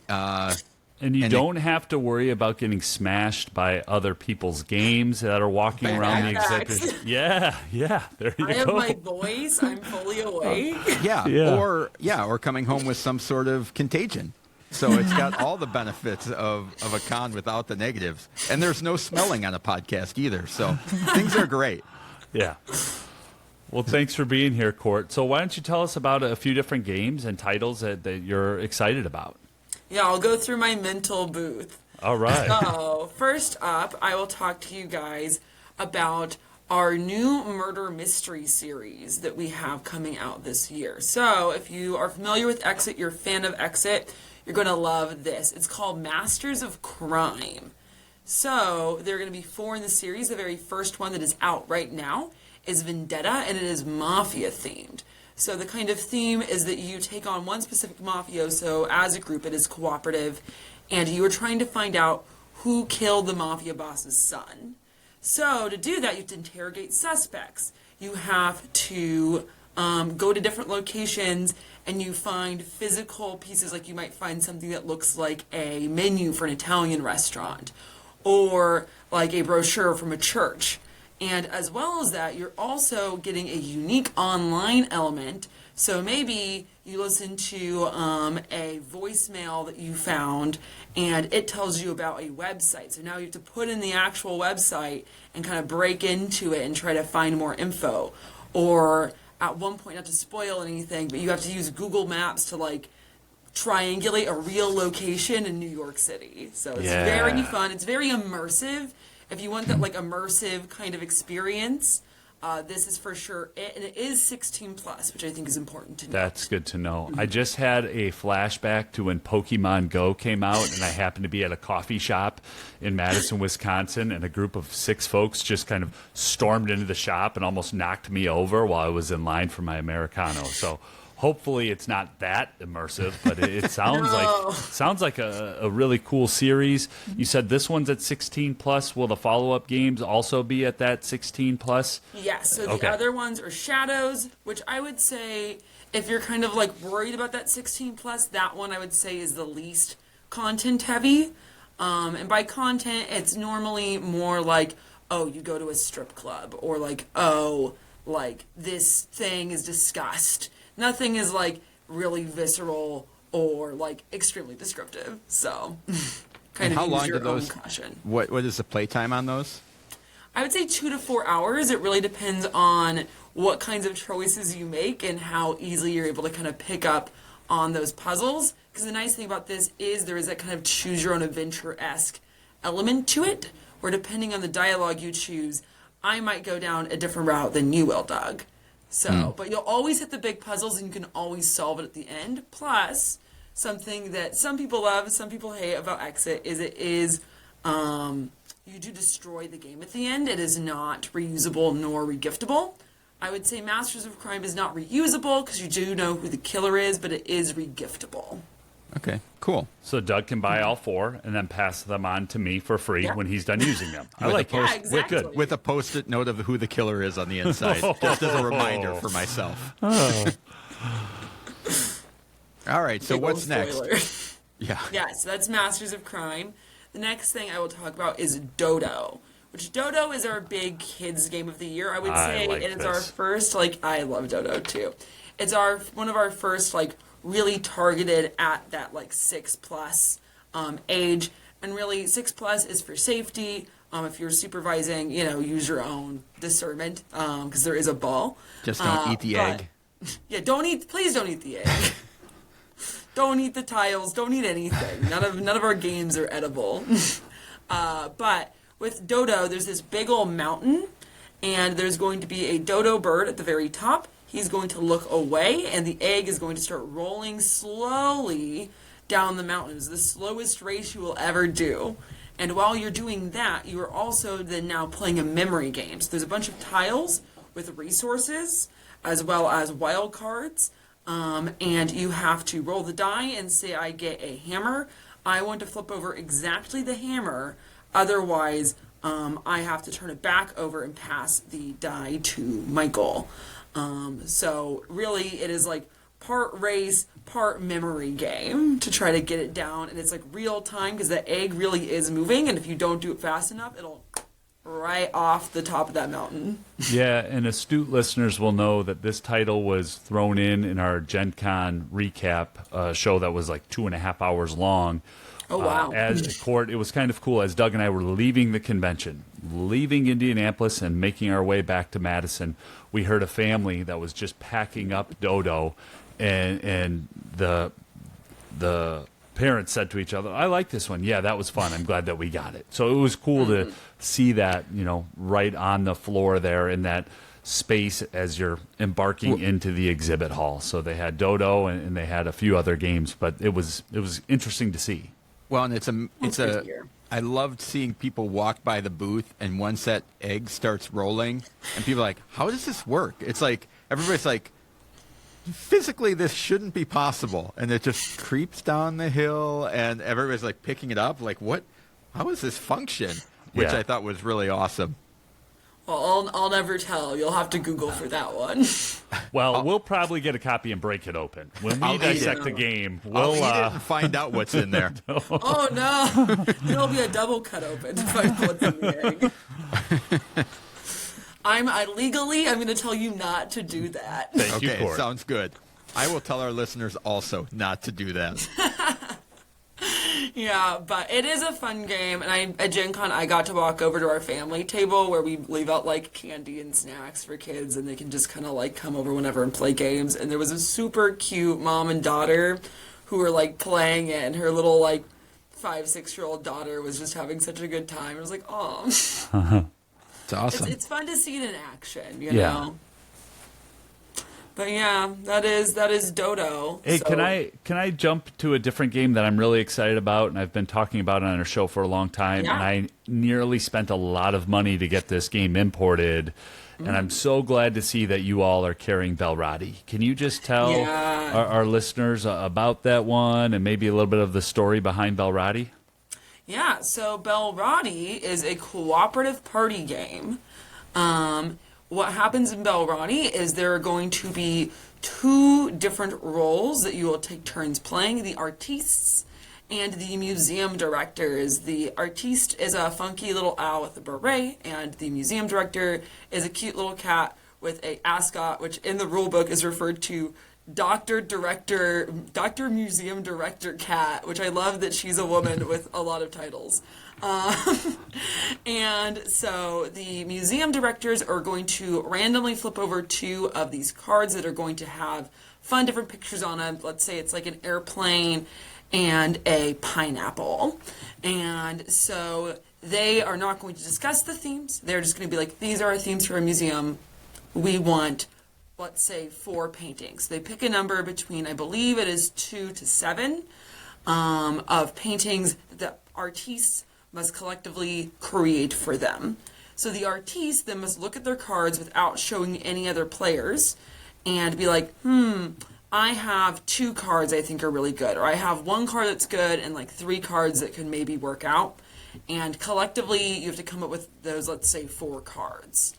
And you don't have to worry about getting smashed by other people's games that are walking around the exhibit. Yeah, there you go. I have my voice. I'm fully awake. Or coming home with some sort of contagion. So it's got all the benefits of a con without the negatives. And there's no smelling on a podcast either. So things are great. Yeah. Well, thanks for being here, Court. So why don't you tell us about a few different games and titles that you're excited about? Yeah, I'll go through my mental booth. All right. So, first up, I will talk to you guys about our new murder mystery series that we have coming out this year. So, if you are familiar with Exit, you're a fan of Exit, you're going to love this. It's called Masters of Crime. So, there are going to be 4 in the series. The very first one that is out right now is Vendetta, and it is mafia themed. So the kind of theme is that you take on one specific mafioso as a group. It is cooperative, and you are trying to find out who killed the mafia boss's son. So to do that, you have to interrogate suspects. You have to go to different locations, and you find physical pieces, like you might find something that looks like a menu for an Italian restaurant, or like a brochure from a church. And as well as that, you're also getting a unique online element. So maybe you listen to a voicemail that you found, and it tells you about a website. So now you have to put in the actual website and kind of break into it and try to find more info. Or at one point, not to spoil anything, but you have to use Google Maps to like triangulate a real location in New York City. So it's very fun. It's very immersive. If you want that like immersive kind of experience, this is for sure it. And it is 16 plus, which I think is important to know. That's good to know. I just had a flashback to when Pokemon Go came out, and I happened to be at a coffee shop in Madison, Wisconsin, and a group of 6 folks just kind of stormed into the shop and almost knocked me over while I was in line for my Americano. So hopefully it's not that immersive, but it sounds like a really cool series. You said this one's at 16 plus. Will the follow-up games also be at that 16 plus? Yes. So the other ones are Shadows, which I would say if you're kind of like worried about that 16 plus, that one I would say is the least content heavy. And by content, it's normally more like, oh, you go to a strip club, or like, oh, like this thing is discussed. Nothing is like really visceral or like extremely descriptive. So, kind of use your own caution. What is the playtime on those? I would say 2 to 4 hours. It really depends on what kinds of choices you make and how easily you're able to kind of pick up on those puzzles. Because the nice thing about this is there is that kind of choose your own adventure-esque element to it, where depending on the dialogue you choose, I might go down a different route than you will, Doug. So, but you'll always hit the big puzzles, and you can always solve it at the end. Plus, something that some people love, some people hate about Exit is it is, you do destroy the game at the end. It is not reusable nor regiftable. I would say Masters of Crime is not reusable because you do know who the killer is, but it is regiftable. Okay, cool. So Doug can buy all 4 and then pass them on to me for free when he's done using them. I like it. Exactly. Good. With a post-it note of who the killer is on the inside, just as a reminder for myself. All right, so what's next? Yeah, so that's Masters of Crime. The next thing I will talk about is Dodo, which Dodo is our big kids game of the year. I would say it is our first, like, I love Dodo too. It's one of our first, like, really targeted at that like 6+ age, and really 6+ is for safety. If you're supervising, use your own discernment because there is a ball. Just don't eat the egg. Yeah, please don't eat the egg. Don't eat the tiles. Don't eat anything. None of our games are edible. But with Dodo, there's this big old mountain, and there's going to be a dodo bird at the very top. He's going to look away, and the egg is going to start rolling slowly down the mountain. It's the slowest race you will ever do. And while you're doing that, you are also then now playing a memory game. So there's a bunch of tiles with resources, as well as wild cards. And you have to roll the die and say, I get a hammer. I want to flip over exactly the hammer. Otherwise, I have to turn it back over and pass the die to Michael. So really, it is like part race, part memory game to try to get it down. And it's like real time because the egg really is moving. And if you don't do it fast enough, it'll right off the top of that mountain. Yeah, and astute listeners will know that this title was thrown in our Gen Con recap show that was like 2.5 hours long. Oh, wow. As a court, it was kind of cool as Doug and I were leaving the convention, leaving Indianapolis and making our way back to Madison. We heard a family that was just packing up Dodo, and the parents said to each other, "I like this one. Yeah, that was fun. I'm glad that we got it." So it was cool to see that, right on the floor there in that space as you're embarking into the exhibit hall. So they had Dodo and they had a few other games, but it was interesting to see. Well, and I loved seeing people walk by the booth and once that egg starts rolling and people are like, how does this work? It's like, everybody's like, physically this shouldn't be possible. And it just creeps down the hill and everybody's like picking it up. Like, what, how does this function? Which I thought was really awesome. Well, I'll never tell. You'll have to Google for that one. Well, we'll probably get a copy and break it open. When we dissect the game, I'll eat it and find out what's in there. Oh, no. It'll be a double cut open to find what's in the egg. I'm going to tell you not to do that. Thank you, Court. Sounds good. I will tell our listeners also not to do that. Yeah, but it is a fun game, and at Gen Con, I got to walk over to our family table where we leave out, like, candy and snacks for kids, and they can just kind of, like, come over whenever and play games, and there was a super cute mom and daughter who were, like, playing it, and her little, like, 5-6-year-old daughter was just having such a good time. I was like, oh. It's awesome. It's fun to see it in action, you know? But yeah, that is Dodo. Hey, so. can I jump to a different game that I'm really excited about and I've been talking about on our show for a long time, and I nearly spent a lot of money to get this game imported, and I'm so glad to see that you all are carrying Belrati. Can you just tell our listeners about that one and maybe a little bit of the story behind Belrati? Yeah, so Belrati is a cooperative party game. What happens in Belrati is there are going to be 2 different roles that you will take turns playing, the artistes and the museum directors. The artiste is a funky little owl with a beret, and the museum director is a cute little cat with a ascot, which in the rule book is referred to Dr. Museum Director Cat, which I love that she's a woman with a lot of titles. And so the museum directors are going to randomly flip over 2 of these cards that are going to have fun different pictures on them. Let's say it's like an airplane and a pineapple. And so they are not going to discuss the themes. They're just going to be like, these are our themes for a museum. We want, let's say, 4 paintings. They pick a number between, I believe it is 2 to 7, of paintings that artists must collectively create for them. So the artiste then must look at their cards without showing any other players and be like, I have 2 cards I think are really good, or I have 1 card that's good and like 3 cards that could maybe work out. And collectively, you have to come up with those, let's say, 4 cards.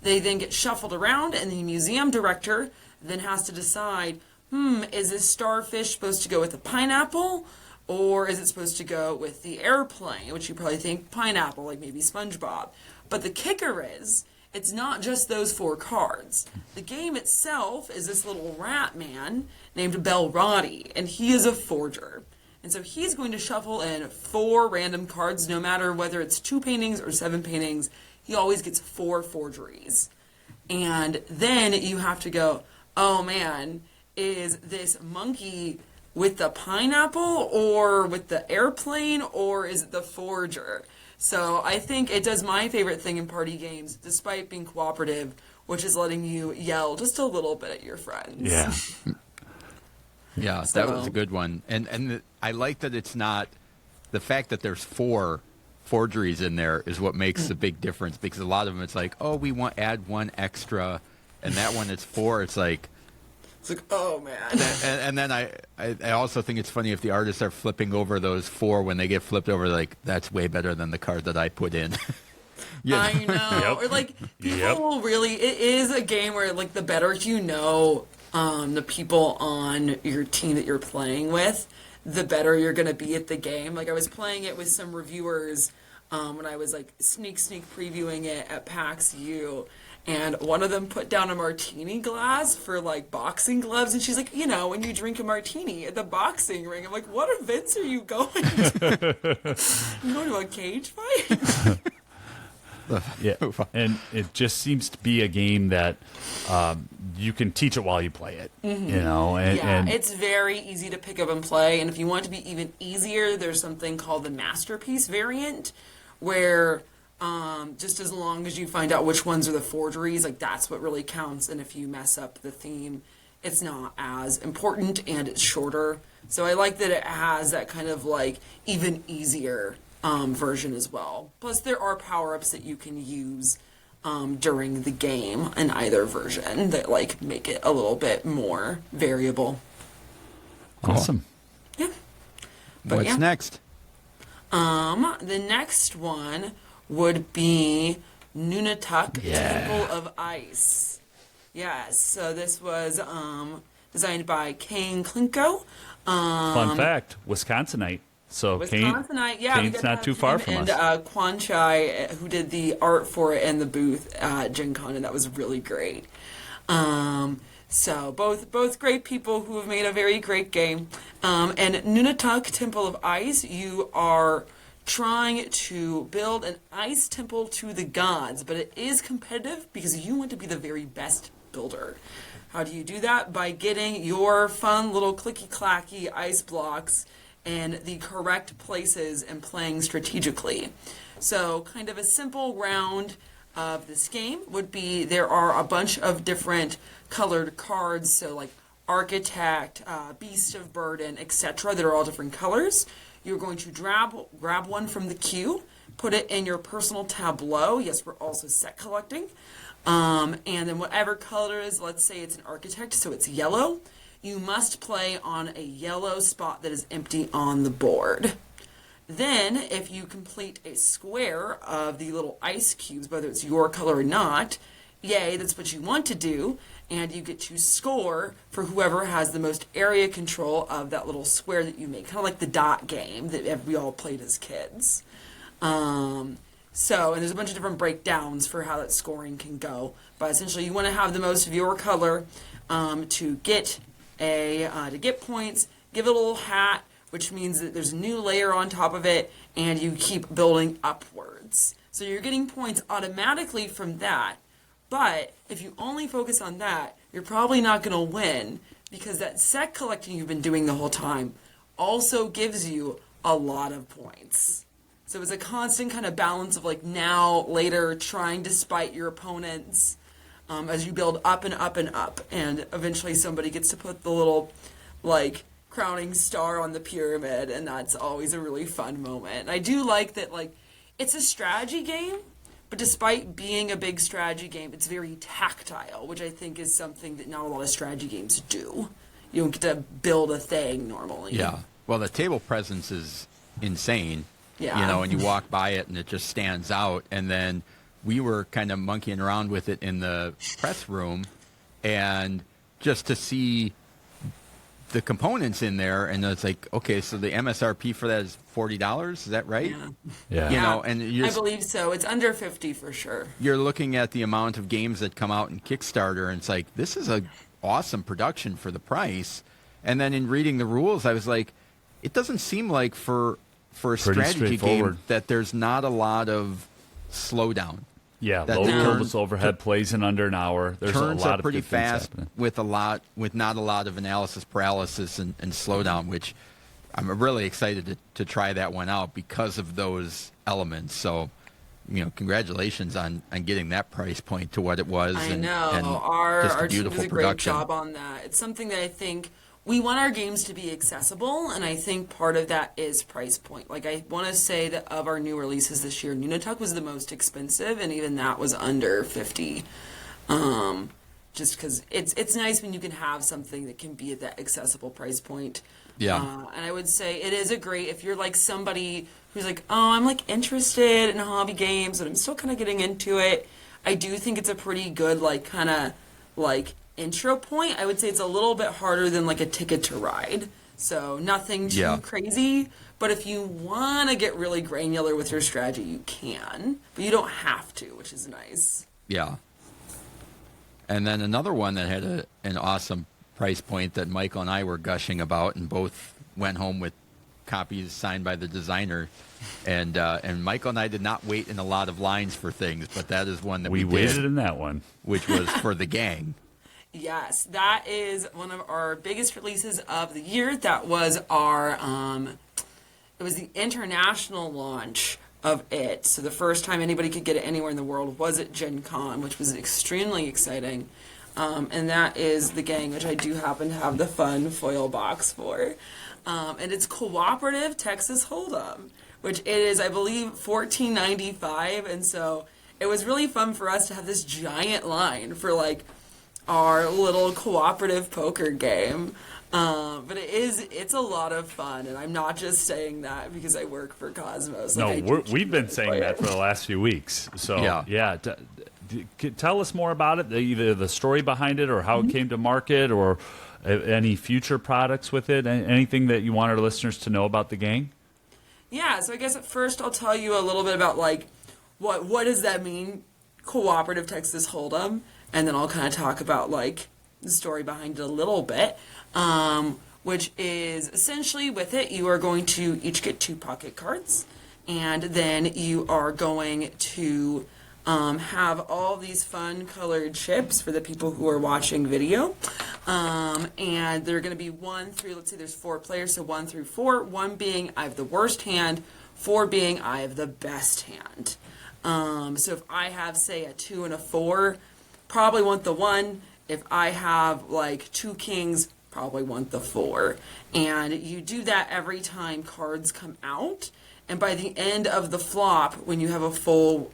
They then get shuffled around, and the museum director then has to decide, is this starfish supposed to go with a pineapple? Or is it supposed to go with the airplane, which you probably think pineapple, like maybe SpongeBob. But the kicker is, it's not just those 4 cards. The game itself is this little rat man named Belrati, and he is a forger. And so he's going to shuffle in 4 random cards, no matter whether it's 2 paintings or 7 paintings. He always gets 4 forgeries. And then you have to go, oh man, is this monkey with the pineapple or with the airplane, or is it the forger? So I think it does my favorite thing in party games, despite being cooperative, which is letting you yell just a little bit at your friends. Yeah. Yeah, that was a good one. And I like that it's not, the fact that there's 4 forgeries in there is what makes the big difference, because a lot of them it's like, oh, we want add 1 extra, and that one it's 4. It's like, oh man. And then I also think it's funny if the artists are flipping over those 4, when they get flipped over, like, that's way better than the card that I put in. I know. Or like, people will really, it is a game where, like, the better you know the people on your team that you're playing with, the better you're going to be at the game. Like I was playing it with some reviewers when I was like sneak previewing it at PAX U, and one of them put down a martini glass for like boxing gloves, and she's like, you know, when you drink a martini at the boxing ring. I'm like, what events are you going to? You going to a cage fight? Yeah, and it just seems to be a game that you can teach it while you play it. You know, and it's very easy to pick up and play. And if you want it to be even easier, there's something called the Masterpiece variant, where just as long as you find out which ones are the forgeries, like that's what really counts. And if you mess up the theme, it's not as important and it's shorter. So I like that it has that kind of like even easier version as well. Plus, there are power-ups that you can use during the game in either version that like make it a little bit more variable. awesome. Yeah. But What's next? The next one would be Nunatak Yeah. Temple of Ice. Yes. So this was designed by Kane Klinko. Fun fact: Wisconsinite. So Wisconsinite, yeah, we Kane's got to not have too far him from and, us. Quan Chai, who did the art for it in the booth at Gen Con, and that was really great. So both great people who have made a very great game. And Nunatak Temple of Ice, you are trying to build an ice temple to the gods, but it is competitive because you want to be the very best builder. How do you do that? By getting your fun little clicky-clacky ice blocks in the correct places and playing strategically. So kind of a simple round of this game would be there are a bunch of different colored cards, so like Architect, Beast of Burden, etc. that are all different colors. You're going to grab one from the queue, put it in your personal tableau. Yes, we're also set collecting. And then whatever color it is, let's say it's an Architect, so it's yellow. You must play on a yellow spot that is empty on the board. Then, if you complete a square of the little ice cubes, whether it's your color or not, yay, that's what you want to do, and you get to score for whoever has the most area control of that little square that you make, kind of like the dot game that we all played as kids. And there's a bunch of different breakdowns for how that scoring can go, but essentially you want to have the most of your color to get points, give it a little hat, which means that there's a new layer on top of it, and you keep building upwards. So you're getting points automatically from that, but if you only focus on that, you're probably not going to win, because that set collecting you've been doing the whole time also gives you a lot of points. So it's a constant kind of balance of like now, later, trying to spite your opponents as you build up and up and up, and eventually somebody gets to put the little like crowning star on the pyramid, and that's always a really fun moment. And I do like that, like, it's a strategy game, but despite being a big strategy game, it's very tactile, which I think is something that not a lot of strategy games do. You don't get to build a thing normally. Yeah. Well, the table presence is insane. Yeah. You know, and you walk by it and it just stands out. And then we were kind of monkeying around with it in the press room, and just to see the components in there, and it's like, okay, so the MSRP for that is $40. Is that right? Yeah. You know, and I believe so. It's under 50 for sure. you're looking at the amount of games that come out in Kickstarter, and it's like, this is a awesome production for the price. And then in reading the rules, I was like, it doesn't seem like for a strategy game that there's not a lot of slowdown. Yeah, That low the turns overhead plays in under an hour. There's a Turns lot are of pretty good things fast happening. with not a lot of analysis paralysis and slowdown, which I'm really excited to try that one out because of those elements. So, you know, congratulations on getting that price point to what it was. I and, know. and Our just a team beautiful does a great production. job on that. It's something that I think we want our games to be accessible, and I think part of that is price point. Like, I want to say that of our new releases this year, Nunatak was the most expensive, and even that was under 50. Just because it's nice when you can have something that can be at that accessible price point. Yeah. And I would say it is a great, if you're like somebody who's like, oh, I'm like interested in hobby games, but I'm still kind of getting into it. I do think it's a pretty good, like, kind of like intro point, I would say it's a little bit harder than like a Ticket to Ride. So nothing too crazy. But if you want to get really granular with your strategy, you can. But you don't have to, which is nice. Yeah. And then another one that had an awesome price point that Michael and I were gushing about, and both went home with copies signed by the designer. And Michael and I did not wait in a lot of lines for things, but that is one that we waited did, in that one, which was for the gang. Yes, that is one of our biggest releases of the year. That was our, it was the international launch of it. So the first time anybody could get it anywhere in the world was at Gen Con, which was extremely exciting. And that is the gang, which I do happen to have the fun foil box for. And it's cooperative Texas Hold'em, which it is, I believe, $14.95. And so it was really fun for us to have this giant line for like our little cooperative poker game. But it's a lot of fun, and I'm not just saying that because I work for Kosmos. Like, no, we've been saying that for the last few weeks. So yeah. Tell us more about it, either the story behind it or how it came to market, or any future products with it, anything that you want our listeners to know about the gang. Yeah, so I guess at first I'll tell you a little bit about like what does that mean, cooperative Texas Hold'em, and then I'll kind of talk about like the story behind it a little bit, which is essentially with it you are going to each get 2 pocket cards, and then you are going to have all these fun colored chips for the people who are watching video. And they're going to be 1 through, let's say there's 4 players, so 1 through 4, 1 being I have the worst hand, 4 being I have the best hand. So if I have, say, a 2 and a 4, probably want the 1. If I have like 2 kings, probably want the 4. And you do that every time cards come out. And by the end of the flop, when you have a full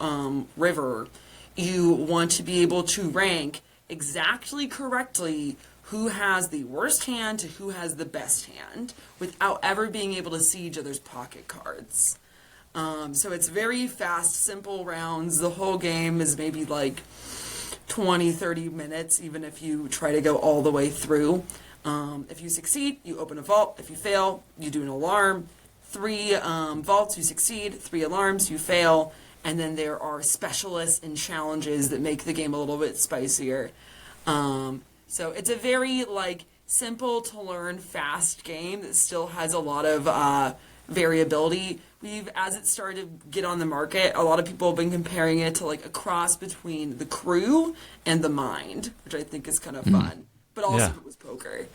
river, you want to be able to rank exactly correctly who has the worst hand to who has the best hand without ever being able to see each other's pocket cards. So it's very fast, simple rounds. The whole game is maybe like 20, 30 minutes, even if you try to go all the way through. If you succeed, you open a vault. If you fail, you do an alarm. 3 vaults, you succeed. 3 alarms, you fail. And then there are specialists and challenges that make the game a little bit spicier. So it's a very like simple to learn, fast game that still has a lot of variability. As it started to get on the market, a lot of people have been comparing it to like a cross between the Crew and the Mind, which I think is kind of fun. But also it was poker.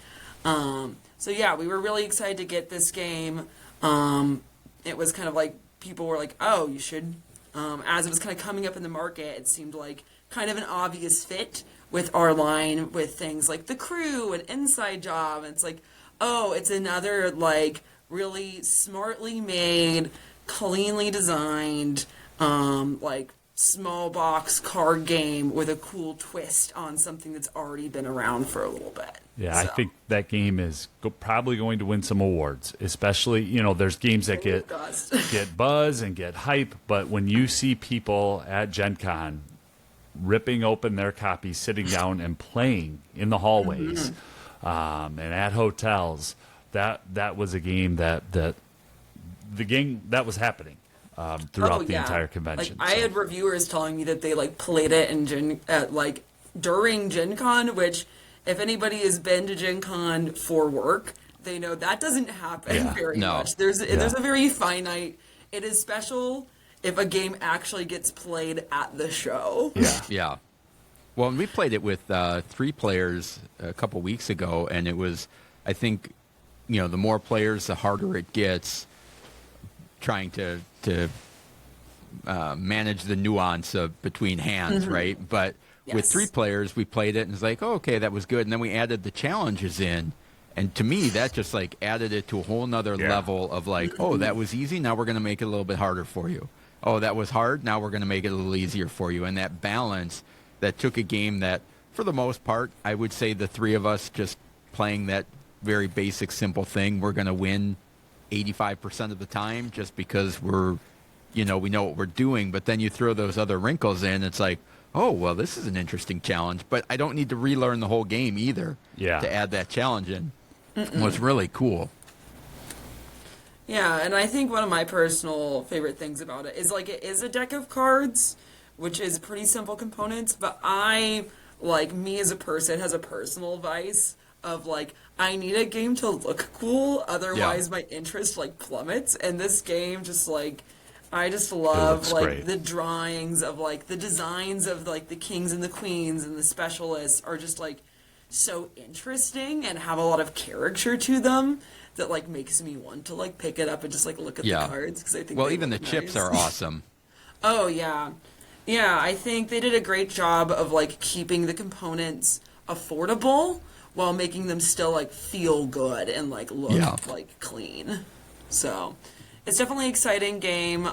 So yeah, we were really excited to get this game. It was kind of like people were like, oh, you should. As it was kind of coming up in the market, it seemed like kind of an obvious fit with our line with things like the Crew and Inside Job. And it's like, oh, it's another like really smartly made, cleanly designed, like small box card game with a cool twist on something that's already been around for a little bit. Yeah, so. I think that game is probably going to win some awards, especially, there's games that get buzz and get hype, but when you see people at Gen Con ripping open their copies, sitting down and playing in the hallways and at hotels, that was a game that was happening throughout the entire convention. Like, I had reviewers telling me that they like played it during Gen Con, which if anybody has been to Gen Con for work, they know that doesn't happen very much. There's a very finite. It is special if a game actually gets played at the show. Yeah. Well, and we played it with 3 players a couple weeks ago, and it was, I think, the more players, the harder it gets trying to manage the nuance between hands, right? But with 3 players, we played it, and it's like, oh, okay, that was good. And then we added the challenges in. And to me, that just like added it to a whole nother level of like, oh, that was easy. Now we're going to make it a little bit harder for you. Oh, that was hard. Now we're going to make it a little easier for you. And that balance that took a game that, for the most part, I would say the 3 of us just playing that very basic, simple thing, we're going to win 85% of the time just because we know what we're doing. But then you throw those other wrinkles in, it's like, Oh, well, this is an interesting challenge, but I don't need to relearn the whole game either to add that challenge in. Was really cool. Yeah, and I think one of my personal favorite things about it is like it is a deck of cards, which is pretty simple components, but I, like me as a person, has a personal vice of like I need a game to look cool, otherwise my interest like plummets, and this game just like I just love like great. the drawings of like the designs of like the kings and the queens and the specialists are just like so interesting and have a lot of character to them that like makes me want to like pick it up and just like look at the cards because I think even the chips are awesome. Oh yeah. Yeah, I think they did a great job of like keeping the components affordable while making them still like feel good and like look like clean. So it's definitely an exciting game.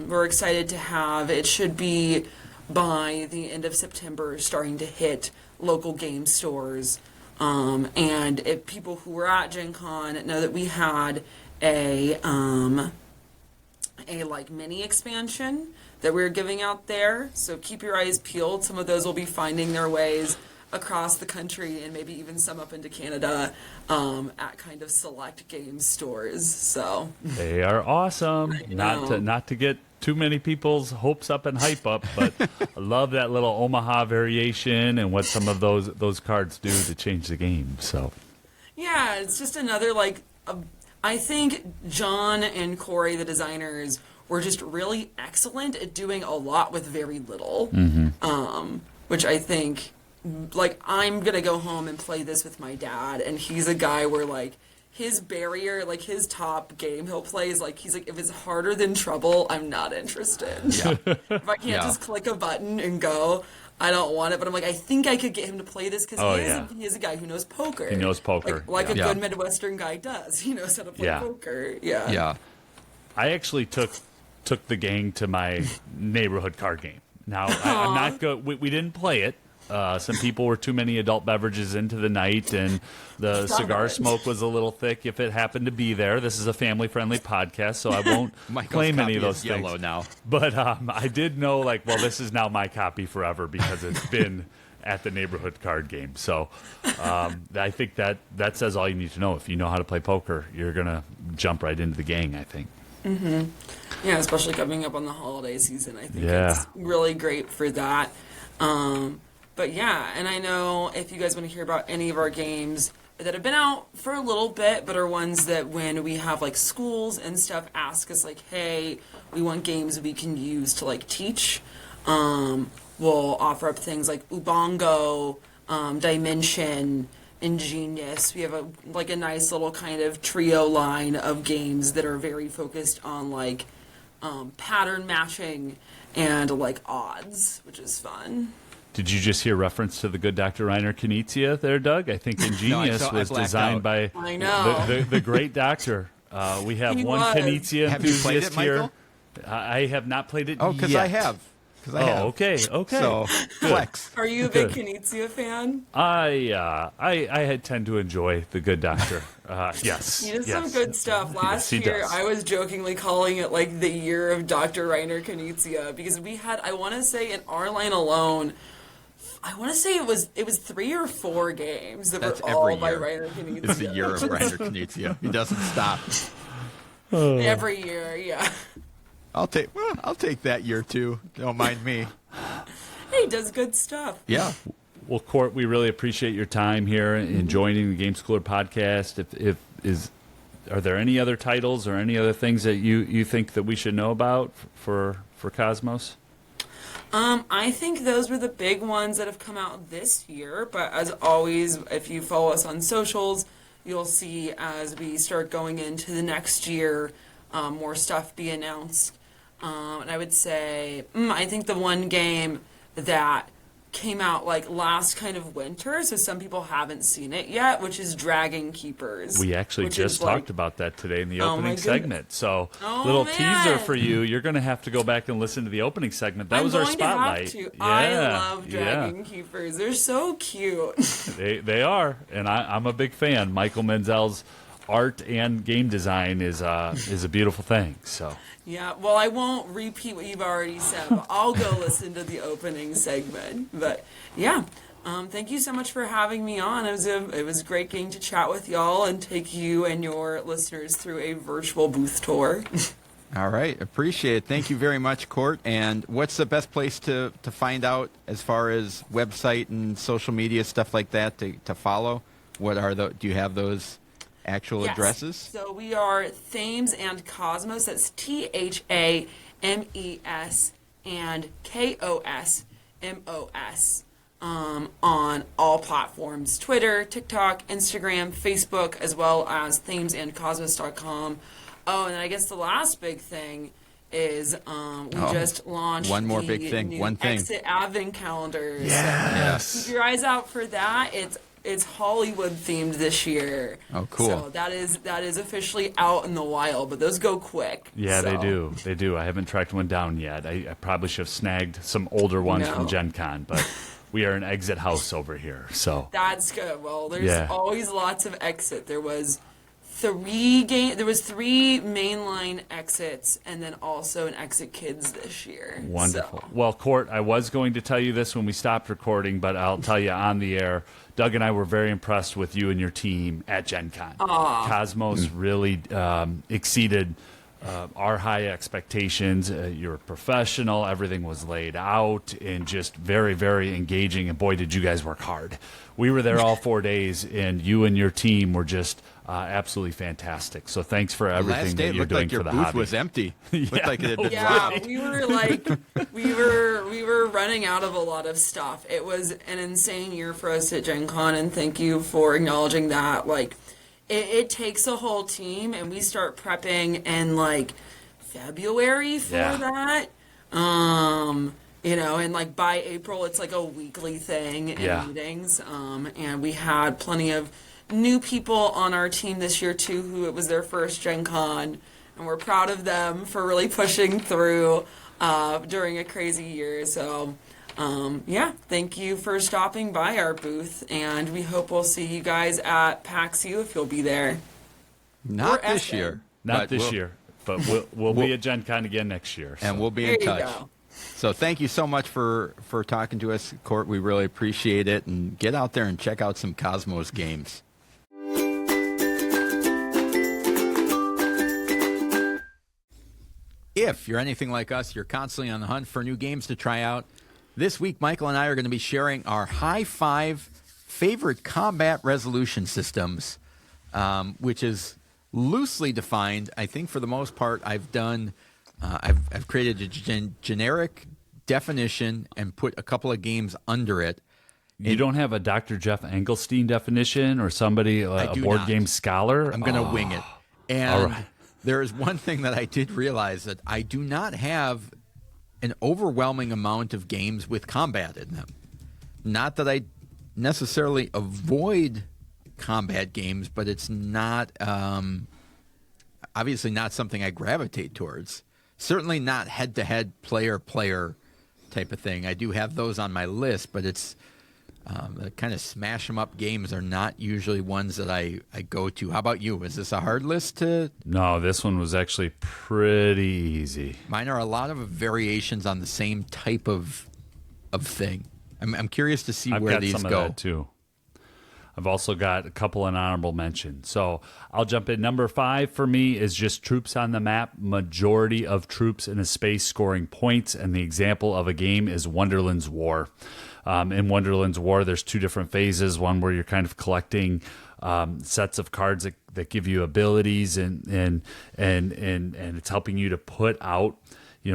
We're excited to have it. Should be by the end of September starting to hit local game stores. And if people who were at Gen Con know that we had a like mini expansion that we were giving out there. So keep your eyes peeled. Some of those will be finding their ways across the country and maybe even some up into Canada at kind of select game stores. So they are awesome. Not to get too many people's hopes up and hype up, but I love that little Omaha variation and what some of those cards do to change the game. So yeah, it's just another like I think John and Corey, the designers, were just really excellent at doing a lot with very little, which I think, like, I'm going to go home and play this with my dad, and he's a guy where, like, his barrier, like, his top game he'll play is, like, he's like, if it's harder than Trouble, I'm not interested. Yeah. If I can't just click a button and go, I don't want it. But I'm like, I think I could get him to play this because he is a guy who knows poker. He knows poker. Like a good Midwestern guy does. He knows how to play poker. Yeah. Yeah. I actually took the gang to my neighborhood card game. Now, I'm not good. We didn't play it. Some people were too many adult beverages into the night, and the cigar smoke was a little thick if it happened to be there. This is a family-friendly podcast, so I won't claim any of those things. Yellow now. But I did know, like, well, this is now my copy forever because it's been at the neighborhood card game. So I think that says all you need to know. If you know how to play poker, you're going to jump right into the gang, I think. Mm-hmm. Yeah, especially coming up on the holiday season. I think it's really great for that. But yeah, and I know if you guys want to hear about any of our games that have been out for a little bit, but are ones that when we have like schools and stuff ask us like, hey, we want games we can use to like teach, we'll offer up things like Ubongo, Dimension, Ingenious. We have a nice little kind of trio line of games that are very focused on like pattern matching and like odds, which is fun. Did you just hear reference to the good Dr. Reiner Knizia there, Doug? I think Ingenious was designed by the great doctor. We have one Knizia enthusiast here. I have not played it yet. Oh, because I have. Okay. So, flex. Are you a big Knizia fan? I tend to enjoy the good doctor. Yes. He does some good stuff. Last year, I was jokingly calling it like the year of Dr. Reiner Knizia because we had, I want to say, in our line alone, I want to say it was 3 or 4 games that were all by Reiner Knizia. It's the year of Reiner Knizia. He doesn't stop. Every year, yeah. I'll take that year too. Don't mind me. He does good stuff. Yeah. Well, Court, we really appreciate your time here in joining the Game Schooler podcast. Are there any other titles or any other things that you think that we should know about for Kosmos? I think those were the big ones that have come out this year. But as always, if you follow us on socials, you'll see as we start going into the next year, more stuff be announced. And I would say, I think the one game that came out like last kind of winter, so some people haven't seen it yet, which is Dragonkeepers. We actually just talked about that today in the opening segment. So little teaser for you. You're going to have to go back and listen to the opening segment. That was our spotlight. Yeah, I love Dragonkeepers. They're so cute. They are, and I'm a big fan. Michael Menzel's art and game design is a beautiful thing. So Yeah, well, I won't repeat what you've already said, but I'll go listen to the opening segment. But yeah, thank you so much for having me on. It was great getting to chat with y'all and take you and your listeners through a virtual booth tour. All right. Appreciate it. Thank you very much, Court. And what's the best place to find out as far as website and social media, stuff like that, to follow? What are do you have those actual addresses? So we are Thames and Kosmos. That's THAMES and KOSMOS on all platforms: Twitter, TikTok, Instagram, Facebook, as well as thamesandcosmos.com. Oh, and I guess the last big thing is we just launched one more big thing. new One thing. Exit Advent calendars. Yes. So keep your eyes out for that. It's Hollywood themed this year. Oh, cool. So that is officially out in the wild, but those go quick. yeah, so. they do. I haven't tracked one down yet. I probably should have snagged some older ones from Gen Con, but we are an exit house over here. So That's good. Well, there's always lots of exit. There was three mainline exits, and then also an Exit Kids this year. wonderful. So. Well, Court, I was going to tell you this when we stopped recording, but I'll tell you on the air. Doug and I were very impressed with you and your team at Gen Con. Kosmos really exceeded our high expectations. You're a professional. Everything was laid out and just very, very engaging. And boy, did you guys work hard. We were there all 4 days, and you and your team were just absolutely fantastic. So thanks for everything Last day, that you're it looked doing like your for the booth hobby. was empty. Looked like it had been Yeah, robbed. we were running out of a lot of stuff. It was an insane year for us at Gen Con, and thank you for acknowledging that. Like, it takes a whole team, and we start prepping in like February for that. And like by April, it's like a weekly thing in meetings. And we had plenty of new people on our team this year too, who it was their first Gen Con, and we're proud of them for really pushing through during a crazy year. So, thank you for stopping by our booth, and we hope we'll see you guys at PAX U if you'll be there. Not Or this SM. year. Not but this year, but we'll be at Gen Con again next year. And so. we'll be There in you touch. go. So thank you so much for talking to us, Court. We really appreciate it. And get out there and check out some Kosmos games. If you're anything like us, you're constantly on the hunt for new games to try out. This week, Michael and I are going to be sharing our high five favorite combat resolution systems, which is loosely defined. I think for the most part, I've created a generic definition and put a couple of games under it. You don't have a Dr. Jeff Engelstein definition or somebody, a do board not. game scholar? I'm going to wing it. And All right. there is one thing that I did realize, that I do not have an overwhelming amount of games with combat in them. Not that I necessarily avoid combat games, but it's not obviously not something I gravitate towards. Certainly not head-to-head player type of thing. I do have those on my list, but it's the kind of smash 'em up games are not usually ones that I go to. How about you? Is this a hard list to? No, this one was actually pretty easy. Mine are a lot of variations on the same type of thing. I'm curious to see I've where got these some go. of that too. I've also got a couple in honorable mention. So I'll jump in. Number 5 for me is just troops on the map. Majority of troops in a space scoring points. And the example of a game is Wonderland's War. In Wonderland's War, there's 2 different phases. One where you're kind of collecting sets of cards that give you abilities, and it's helping you to put out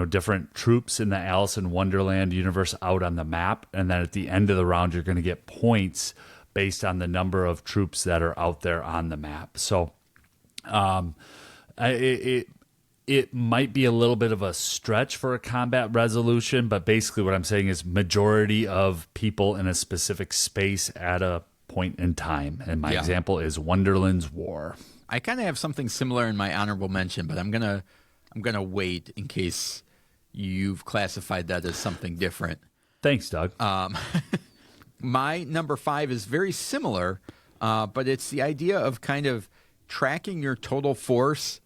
different troops in the Alice in Wonderland universe out on the map. And then at the end of the round, you're going to get points based on the number of troops that are out there on the map. So it might be a little bit of a stretch for a combat resolution, but basically what I'm saying is majority of people in a specific space at a point in time. And my example is Wonderland's War. I kind of have something similar in my honorable mention, but I'm gonna wait in case you've classified that as something different. Thanks, Doug. My number 5 is very similar, but it's the idea of kind of tracking your total force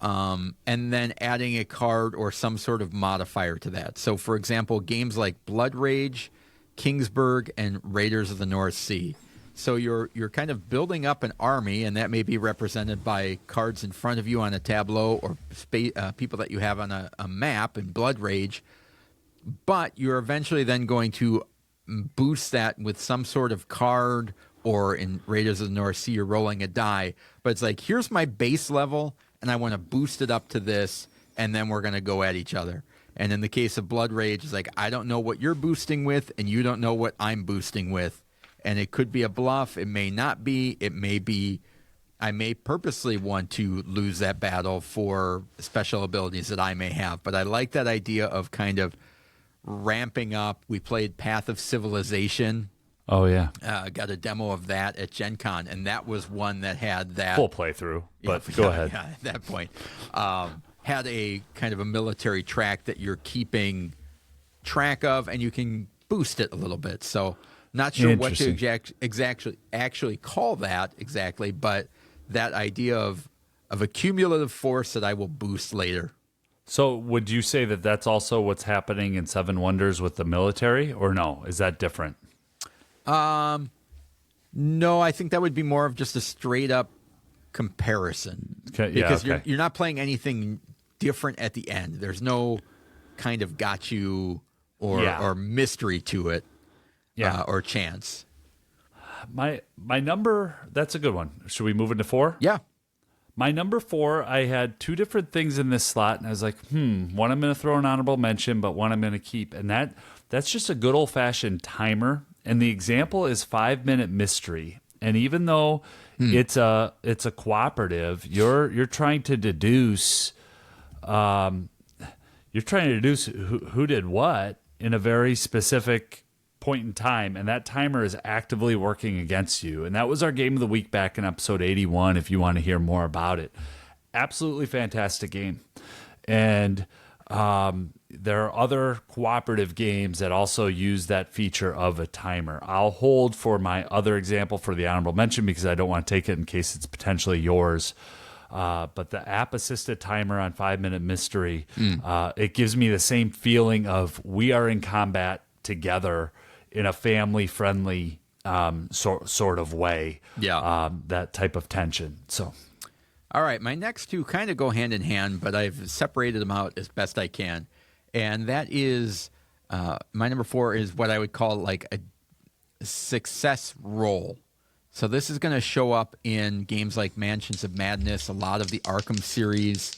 and then adding a card or some sort of modifier to that. So, for example, games like Blood Rage, Kingsburg, and Raiders of the North Sea. So you're kind of building up an army, and that may be represented by cards in front of you on a tableau or people that you have on a map in Blood Rage. But you're eventually then going to boost that with some sort of card, or in Raiders of the North Sea, you're rolling a die. But it's like, here's my base level, and I want to boost it up to this, and then we're going to go at each other. And in the case of Blood Rage, it's like, I don't know what you're boosting with, and you don't know what I'm boosting with. And it could be a bluff. It may not be. It may be. I may purposely want to lose that battle for special abilities that I may have. But I like that idea of kind of ramping up. We played Path of Civilization. Oh, yeah. Got a demo of that at Gen Con, and that was one that had that. Full playthrough, but go ahead. Yeah, at that point. Had a kind of a military track that you're keeping track of, and you can boost it a little bit. So not sure what to actually call that exactly, but that idea of a cumulative force that I will boost later. So would you say that that's also what's happening in Seven Wonders with the military, or no? Is that different? No, I think that would be more of just a straight up comparison. Okay, because you're not playing anything different at the end. There's no kind of got you or mystery to it. Or chance. My number, that's a good one. Should we move into 4? Yeah. My number 4, I had 2 different things in this slot, and I was like, one I'm going to throw an honorable mention, but one I'm going to keep. And that's just a good old-fashioned timer. And the example is 5-Minute Mystery. And even though it's a cooperative, you're trying to deduce who did what in a very specific point in time, and that timer is actively working against you. And that was our game of the week back in episode 81, if you want to hear more about it. Absolutely fantastic game. And there are other cooperative games that also use that feature of a timer. I'll hold for my other example for the honorable mention because I don't want to take it in case it's potentially yours. But the app-assisted timer on 5-Minute Mystery, it gives me the same feeling of we are in combat together in a family-friendly sort of way. Yeah. That type of tension. So, all right, my next 2 kind of go hand in hand, but I've separated them out as best I can. And that is, my number 4 is what I would call like a success roll. So this is going to show up in games like Mansions of Madness, a lot of the Arkham series,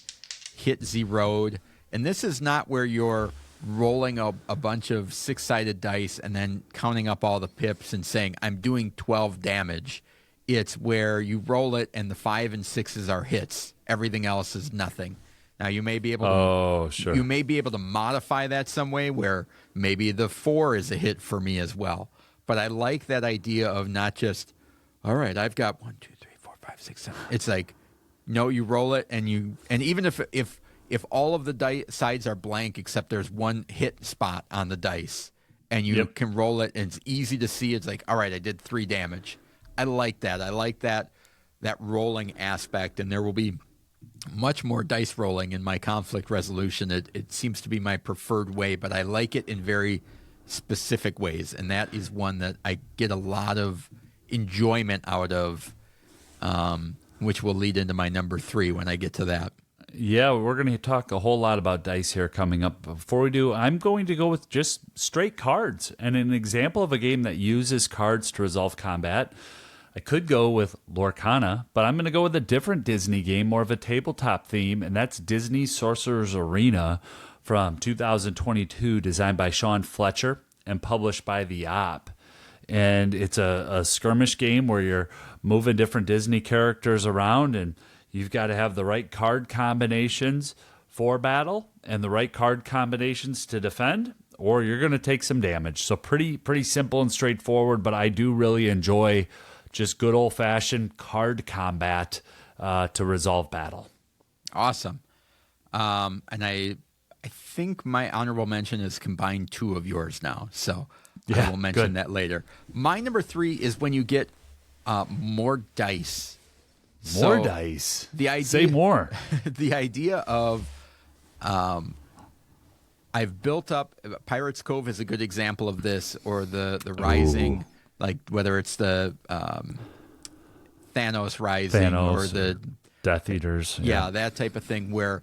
Hit Zeroed. And this is not where you're rolling a bunch of 6-sided dice and then counting up all the pips and saying, I'm doing 12 damage. It's where you roll it and the 5 and 6s are hits. Everything else is nothing. Now you may be able to, you may be able to modify that some way where maybe the 4 is a hit for me as well. But I like that idea of not just, all right, I've got 1, 2, 3, 4, 5, 6, 7. It's like, no, you roll it and even if all of the sides are blank except there's one hit spot on the dice and you can roll it and it's easy to see, it's like, all right, I did 3 damage. I like that. I like that rolling aspect, and there will be much more dice rolling in my conflict resolution. It seems to be my preferred way, but I like it in very specific ways, and that is one that I get a lot of enjoyment out of, which will lead into my number 3 when I get to that. Yeah, we're going to talk a whole lot about dice here coming up. Before we do, I'm going to go with just straight cards. And an example of a game that uses cards to resolve combat, I could go with Lorcana, but I'm going to go with a different Disney game, more of a tabletop theme, and that's Disney Sorcerer's Arena from 2022, designed by Sean Fletcher and published by The Op. And it's a skirmish game where you're moving different Disney characters around, and you've got to have the right card combinations for battle and the right card combinations to defend, or you're going to take some damage. So pretty simple and straightforward, but I do really enjoy just good old-fashioned card combat to resolve battle. Awesome. And I think my honorable mention is combined 2 of yours now, so I will mention that later. My number 3 is when you get more dice More So, dice. The idea, Say more. The idea of, I've built up. Pirates Cove is a good example of this, or the Rising, like whether it's the Thanos Rising or the Death Eaters. yeah, that type of thing, where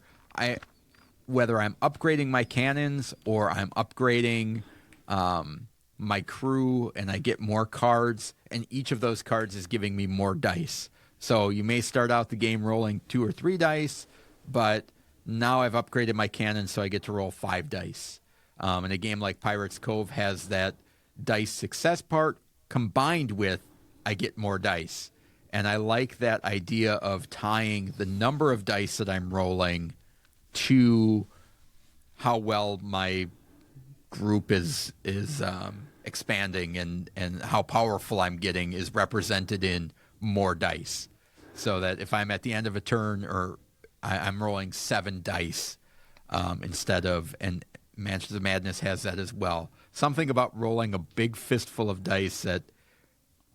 whether I'm upgrading my cannons or I'm upgrading my crew and I get more cards, and each of those cards is giving me more dice. So you may start out the game rolling 2 or 3 dice, but now I've upgraded my cannon, so I get to roll 5 dice. And a game like Pirates Cove has that dice success part combined with I get more dice. And I like that idea of tying the number of dice that I'm rolling to how well my group is expanding, and how powerful I'm getting is represented in more dice. So that if I'm at the end of a turn, or I'm rolling 7 dice instead of, and Mansions of Madness has that as well. Something about rolling a big fistful of dice that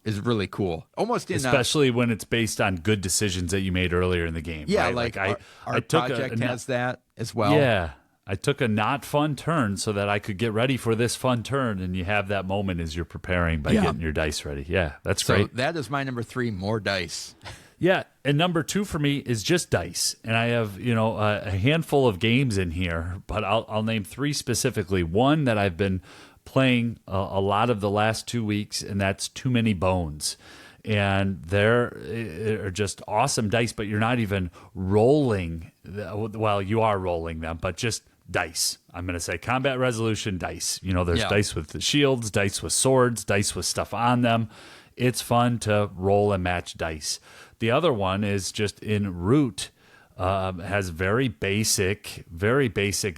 is really cool. Almost in especially when it's based on good decisions that you made earlier in the game. yeah, right? like I took project has that as well. Yeah. I took a not fun turn so that I could get ready for this fun turn, and you have that moment as you're preparing by getting your dice ready. Yeah, that's So great. that is my number 3, more dice. Yeah, and number 2 for me is just dice, and I have a handful of games in here, but I'll name 3 specifically. One that I've been playing a lot of the last 2 weeks, and that's Too Many Bones. And they're just awesome dice, but you're not even rolling. Well, you are rolling them, but just dice. I'm going to say combat resolution dice. There's dice with the shields, dice with swords, dice with stuff on them. It's fun to roll and match dice. The other one is just in Root, has very basic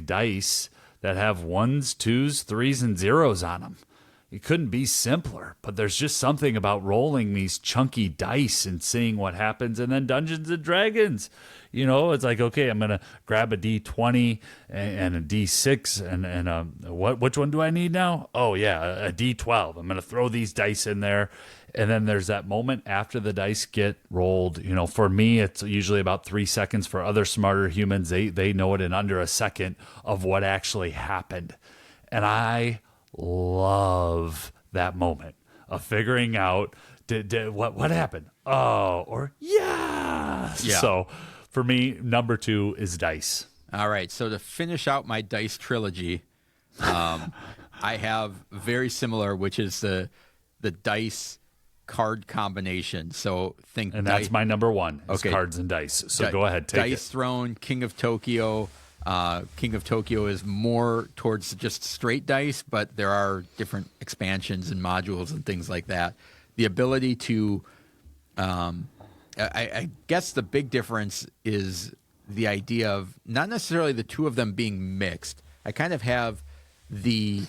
dice that have 1s, 2s, 3s, and 0s on them. It couldn't be simpler, but there's just something about rolling these chunky dice and seeing what happens. And then Dungeons and Dragons, it's like, okay, I'm going to grab a D20 and a D6 and which one do I need now? Oh yeah, a D12. I'm going to throw these dice in there. And then there's that moment after the dice get rolled. For me, it's usually about 3 seconds. For other smarter humans, they know it in under a second of what actually happened. And I love that moment of figuring out what happened. Oh, or yeah. So for me, number 2 is dice. All right. So to finish out my dice trilogy, I have very similar, which is the dice card combination. So and that's my number 1 is cards and dice. So go ahead, take Dice Throne, King of Tokyo. King of Tokyo is more towards just straight dice, but there are different expansions and modules and things like that. The ability to, I guess the big difference is the idea of not necessarily the two of them being mixed. I kind of have the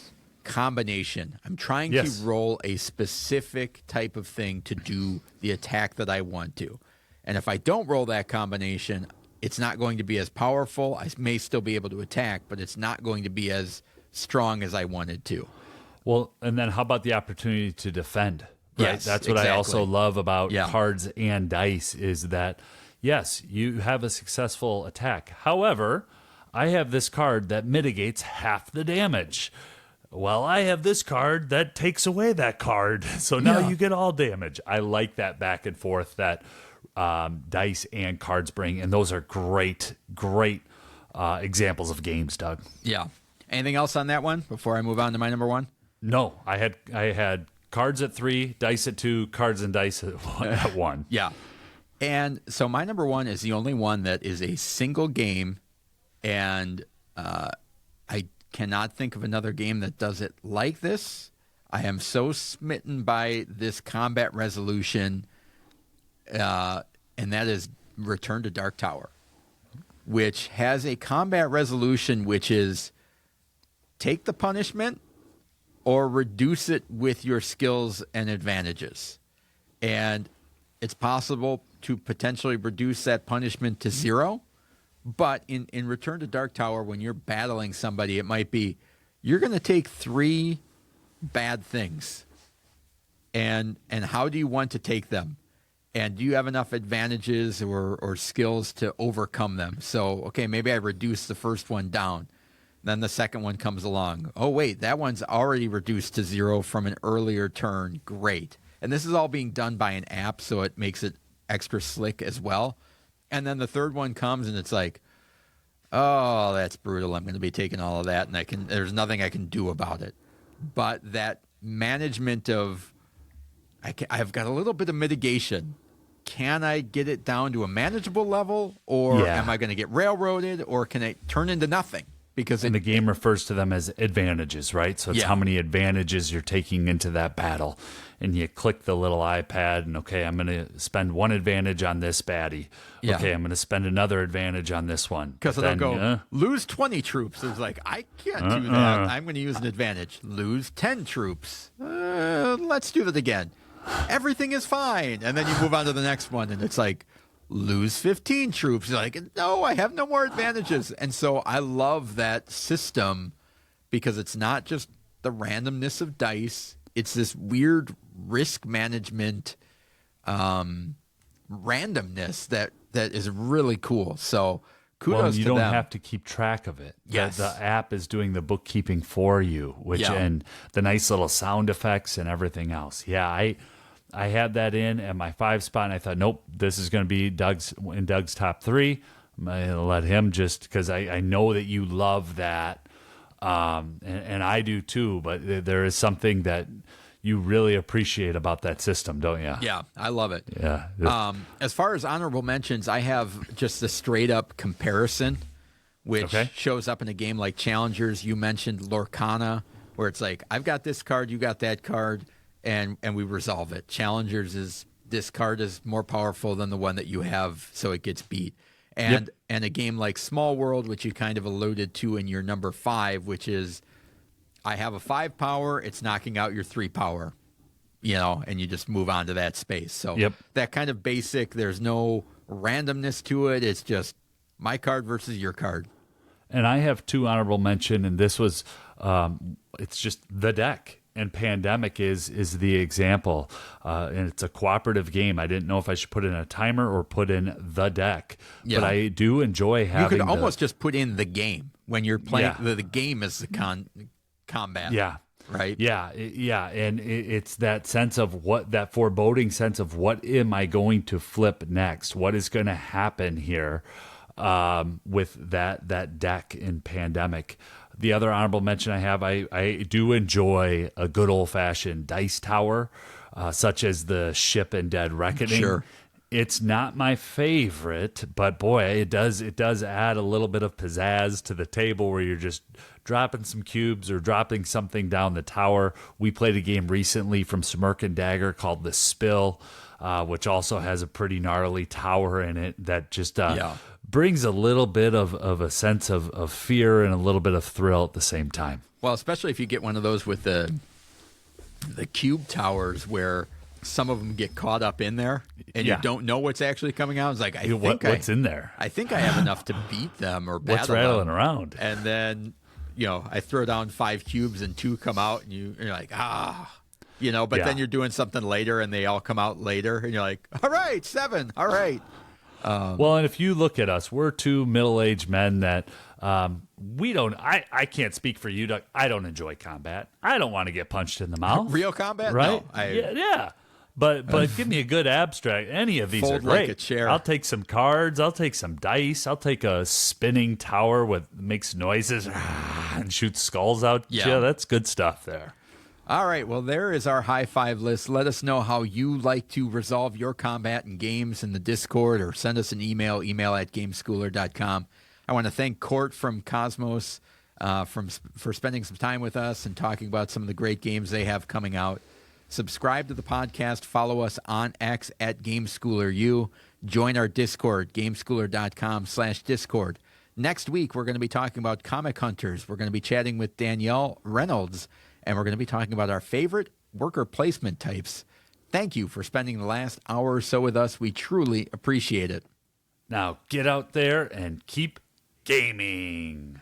combination. I'm trying to roll a specific type of thing to do the attack that I want to. And if I don't roll that combination, it's not going to be as powerful. I may still be able to attack, but it's not going to be as strong as I wanted to. Well, and then how about the opportunity to defend? Right? Yes, that's what exactly. I also love about cards and dice is that, yes, you have a successful attack. However, I have this card that mitigates half the damage. Well, I have this card that takes away that card. So now you get all damage. I like that back and forth that dice and cards bring, and those are great examples of games, Doug. Yeah. Anything else on that one before I move on to my number 1? No, I had cards at 3, dice at 2, cards and dice at 1. Yeah. And so my number 1 is the only one that is a single game, and I cannot think of another game that does it like this. I am so smitten by this combat resolution, and that is Return to Dark Tower, which has a combat resolution which is take the punishment or reduce it with your skills and advantages. And it's possible to potentially reduce that punishment to 0. But in Return to Dark Tower, when you're battling somebody, it might be you're going to take 3 bad things. And how do you want to take them? And do you have enough advantages or skills to overcome them? So, okay, maybe I reduce the first one down. Then the second one comes along. Oh, wait, that one's already reduced to 0 from an earlier turn. Great. And this is all being done by an app, so it makes it extra slick as well. And then the third one comes, and it's like, oh, that's brutal. I'm going to be taking all of that, and there's nothing I can do about it. But that management of, I've got a little bit of mitigation. Can I get it down to a manageable level, or am I going to get railroaded, or can it turn into nothing? Because the game refers to them as advantages, right? So it's how many advantages you're taking into that battle. And you click the little iPad, and okay, I'm going to spend one advantage on this baddie. Yeah. Okay, I'm going to spend another advantage on this one. Because they'll go, lose 20 troops. It's like, I can't do that. I'm going to use an advantage. Lose 10 troops. Let's do that again. Everything is fine. And then you move on to the next one, and it's like, lose 15 troops. You're like, no, I have no more advantages. And so I love that system because it's not just the randomness of dice. It's this weird risk management randomness that is really cool. So kudos to them. You don't have to keep track of it. Yes. The app is doing the bookkeeping for you, and the nice little sound effects and everything else. Yeah, I had that in at my 5 spot, and I thought, nope, this is going to be Doug's top 3. I'm going to let him just, because I know that you love that, and I do too, but there is something that you really appreciate about that system, don't you? Yeah, I love it. Yeah. As far as honorable mentions, I have just the straight up comparison, which shows up in a game like Challengers. You mentioned Lorcana, where it's like, I've got this card, you got that card, and we resolve it. Challengers is this card is more powerful than the one that you have, so it gets beat. And a game like Small World, which you kind of alluded to in your number 5, which is, I have a 5 power, it's knocking out your 3 power, and you just move on to that space. So that kind of basic, there's no randomness to it. It's just my card versus your card. And I have 2 honorable mention, and this was, it's just the deck. And Pandemic is the example, and it's a cooperative game. I didn't know if I should put in a timer or put in the deck, but I do enjoy having. You could almost just put in the game when you're playing. The game is the combat. Yeah. Right. Yeah. And it's that sense of that foreboding sense of what am I going to flip next? What is going to happen here with that deck in Pandemic? The other honorable mention I have, I do enjoy a good old-fashioned dice tower, such as the Ship and Dead Reckoning. Sure. It's not my favorite, but boy, it does add a little bit of pizzazz to the table where you're just dropping some cubes or dropping something down the tower. We played a game recently from Smirk and Dagger called The Spill, which also has a pretty gnarly tower in it that just brings a little bit of a sense of fear and a little bit of thrill at the same time. Well, especially if you get one of those with the cube towers where some of them get caught up in there and you don't know what's actually coming out. It's like, what's in there? I think I have enough to beat them or battle what's rattling them. Around. And then, I throw down 5 cubes and 2 come out and you're like, but then you're doing something later and they all come out later and you're like, all right, 7. All right. Well, and if you look at us, we're 2 middle-aged men that we don't. I can't speak for you, Doug. I don't enjoy combat. I don't want to get punched in the mouth. Real combat, right? No, yeah. But give me a good abstract. Any of these are great. Like a chair. I'll take some cards. I'll take some dice. I'll take a spinning tower makes noises and shoots skulls out. Yeah, that's good stuff there. All right, well, there is our high 5 list. Let us know how you like to resolve your combat in games in the Discord or send us an email at gameschooler.com. I want to thank Court from Kosmos for spending some time with us and talking about some of the great games they have coming out. Subscribe to the podcast. Follow us on X at GameSchoolerU. Join our Discord, gameschooler.com/Discord. Next week, we're going to be talking about Comic Hunters. We're going to be chatting with Danielle Reynolds, and we're going to be talking about our favorite worker placement types. Thank you for spending the last hour or so with us. We truly appreciate it. Now get out there and keep gaming.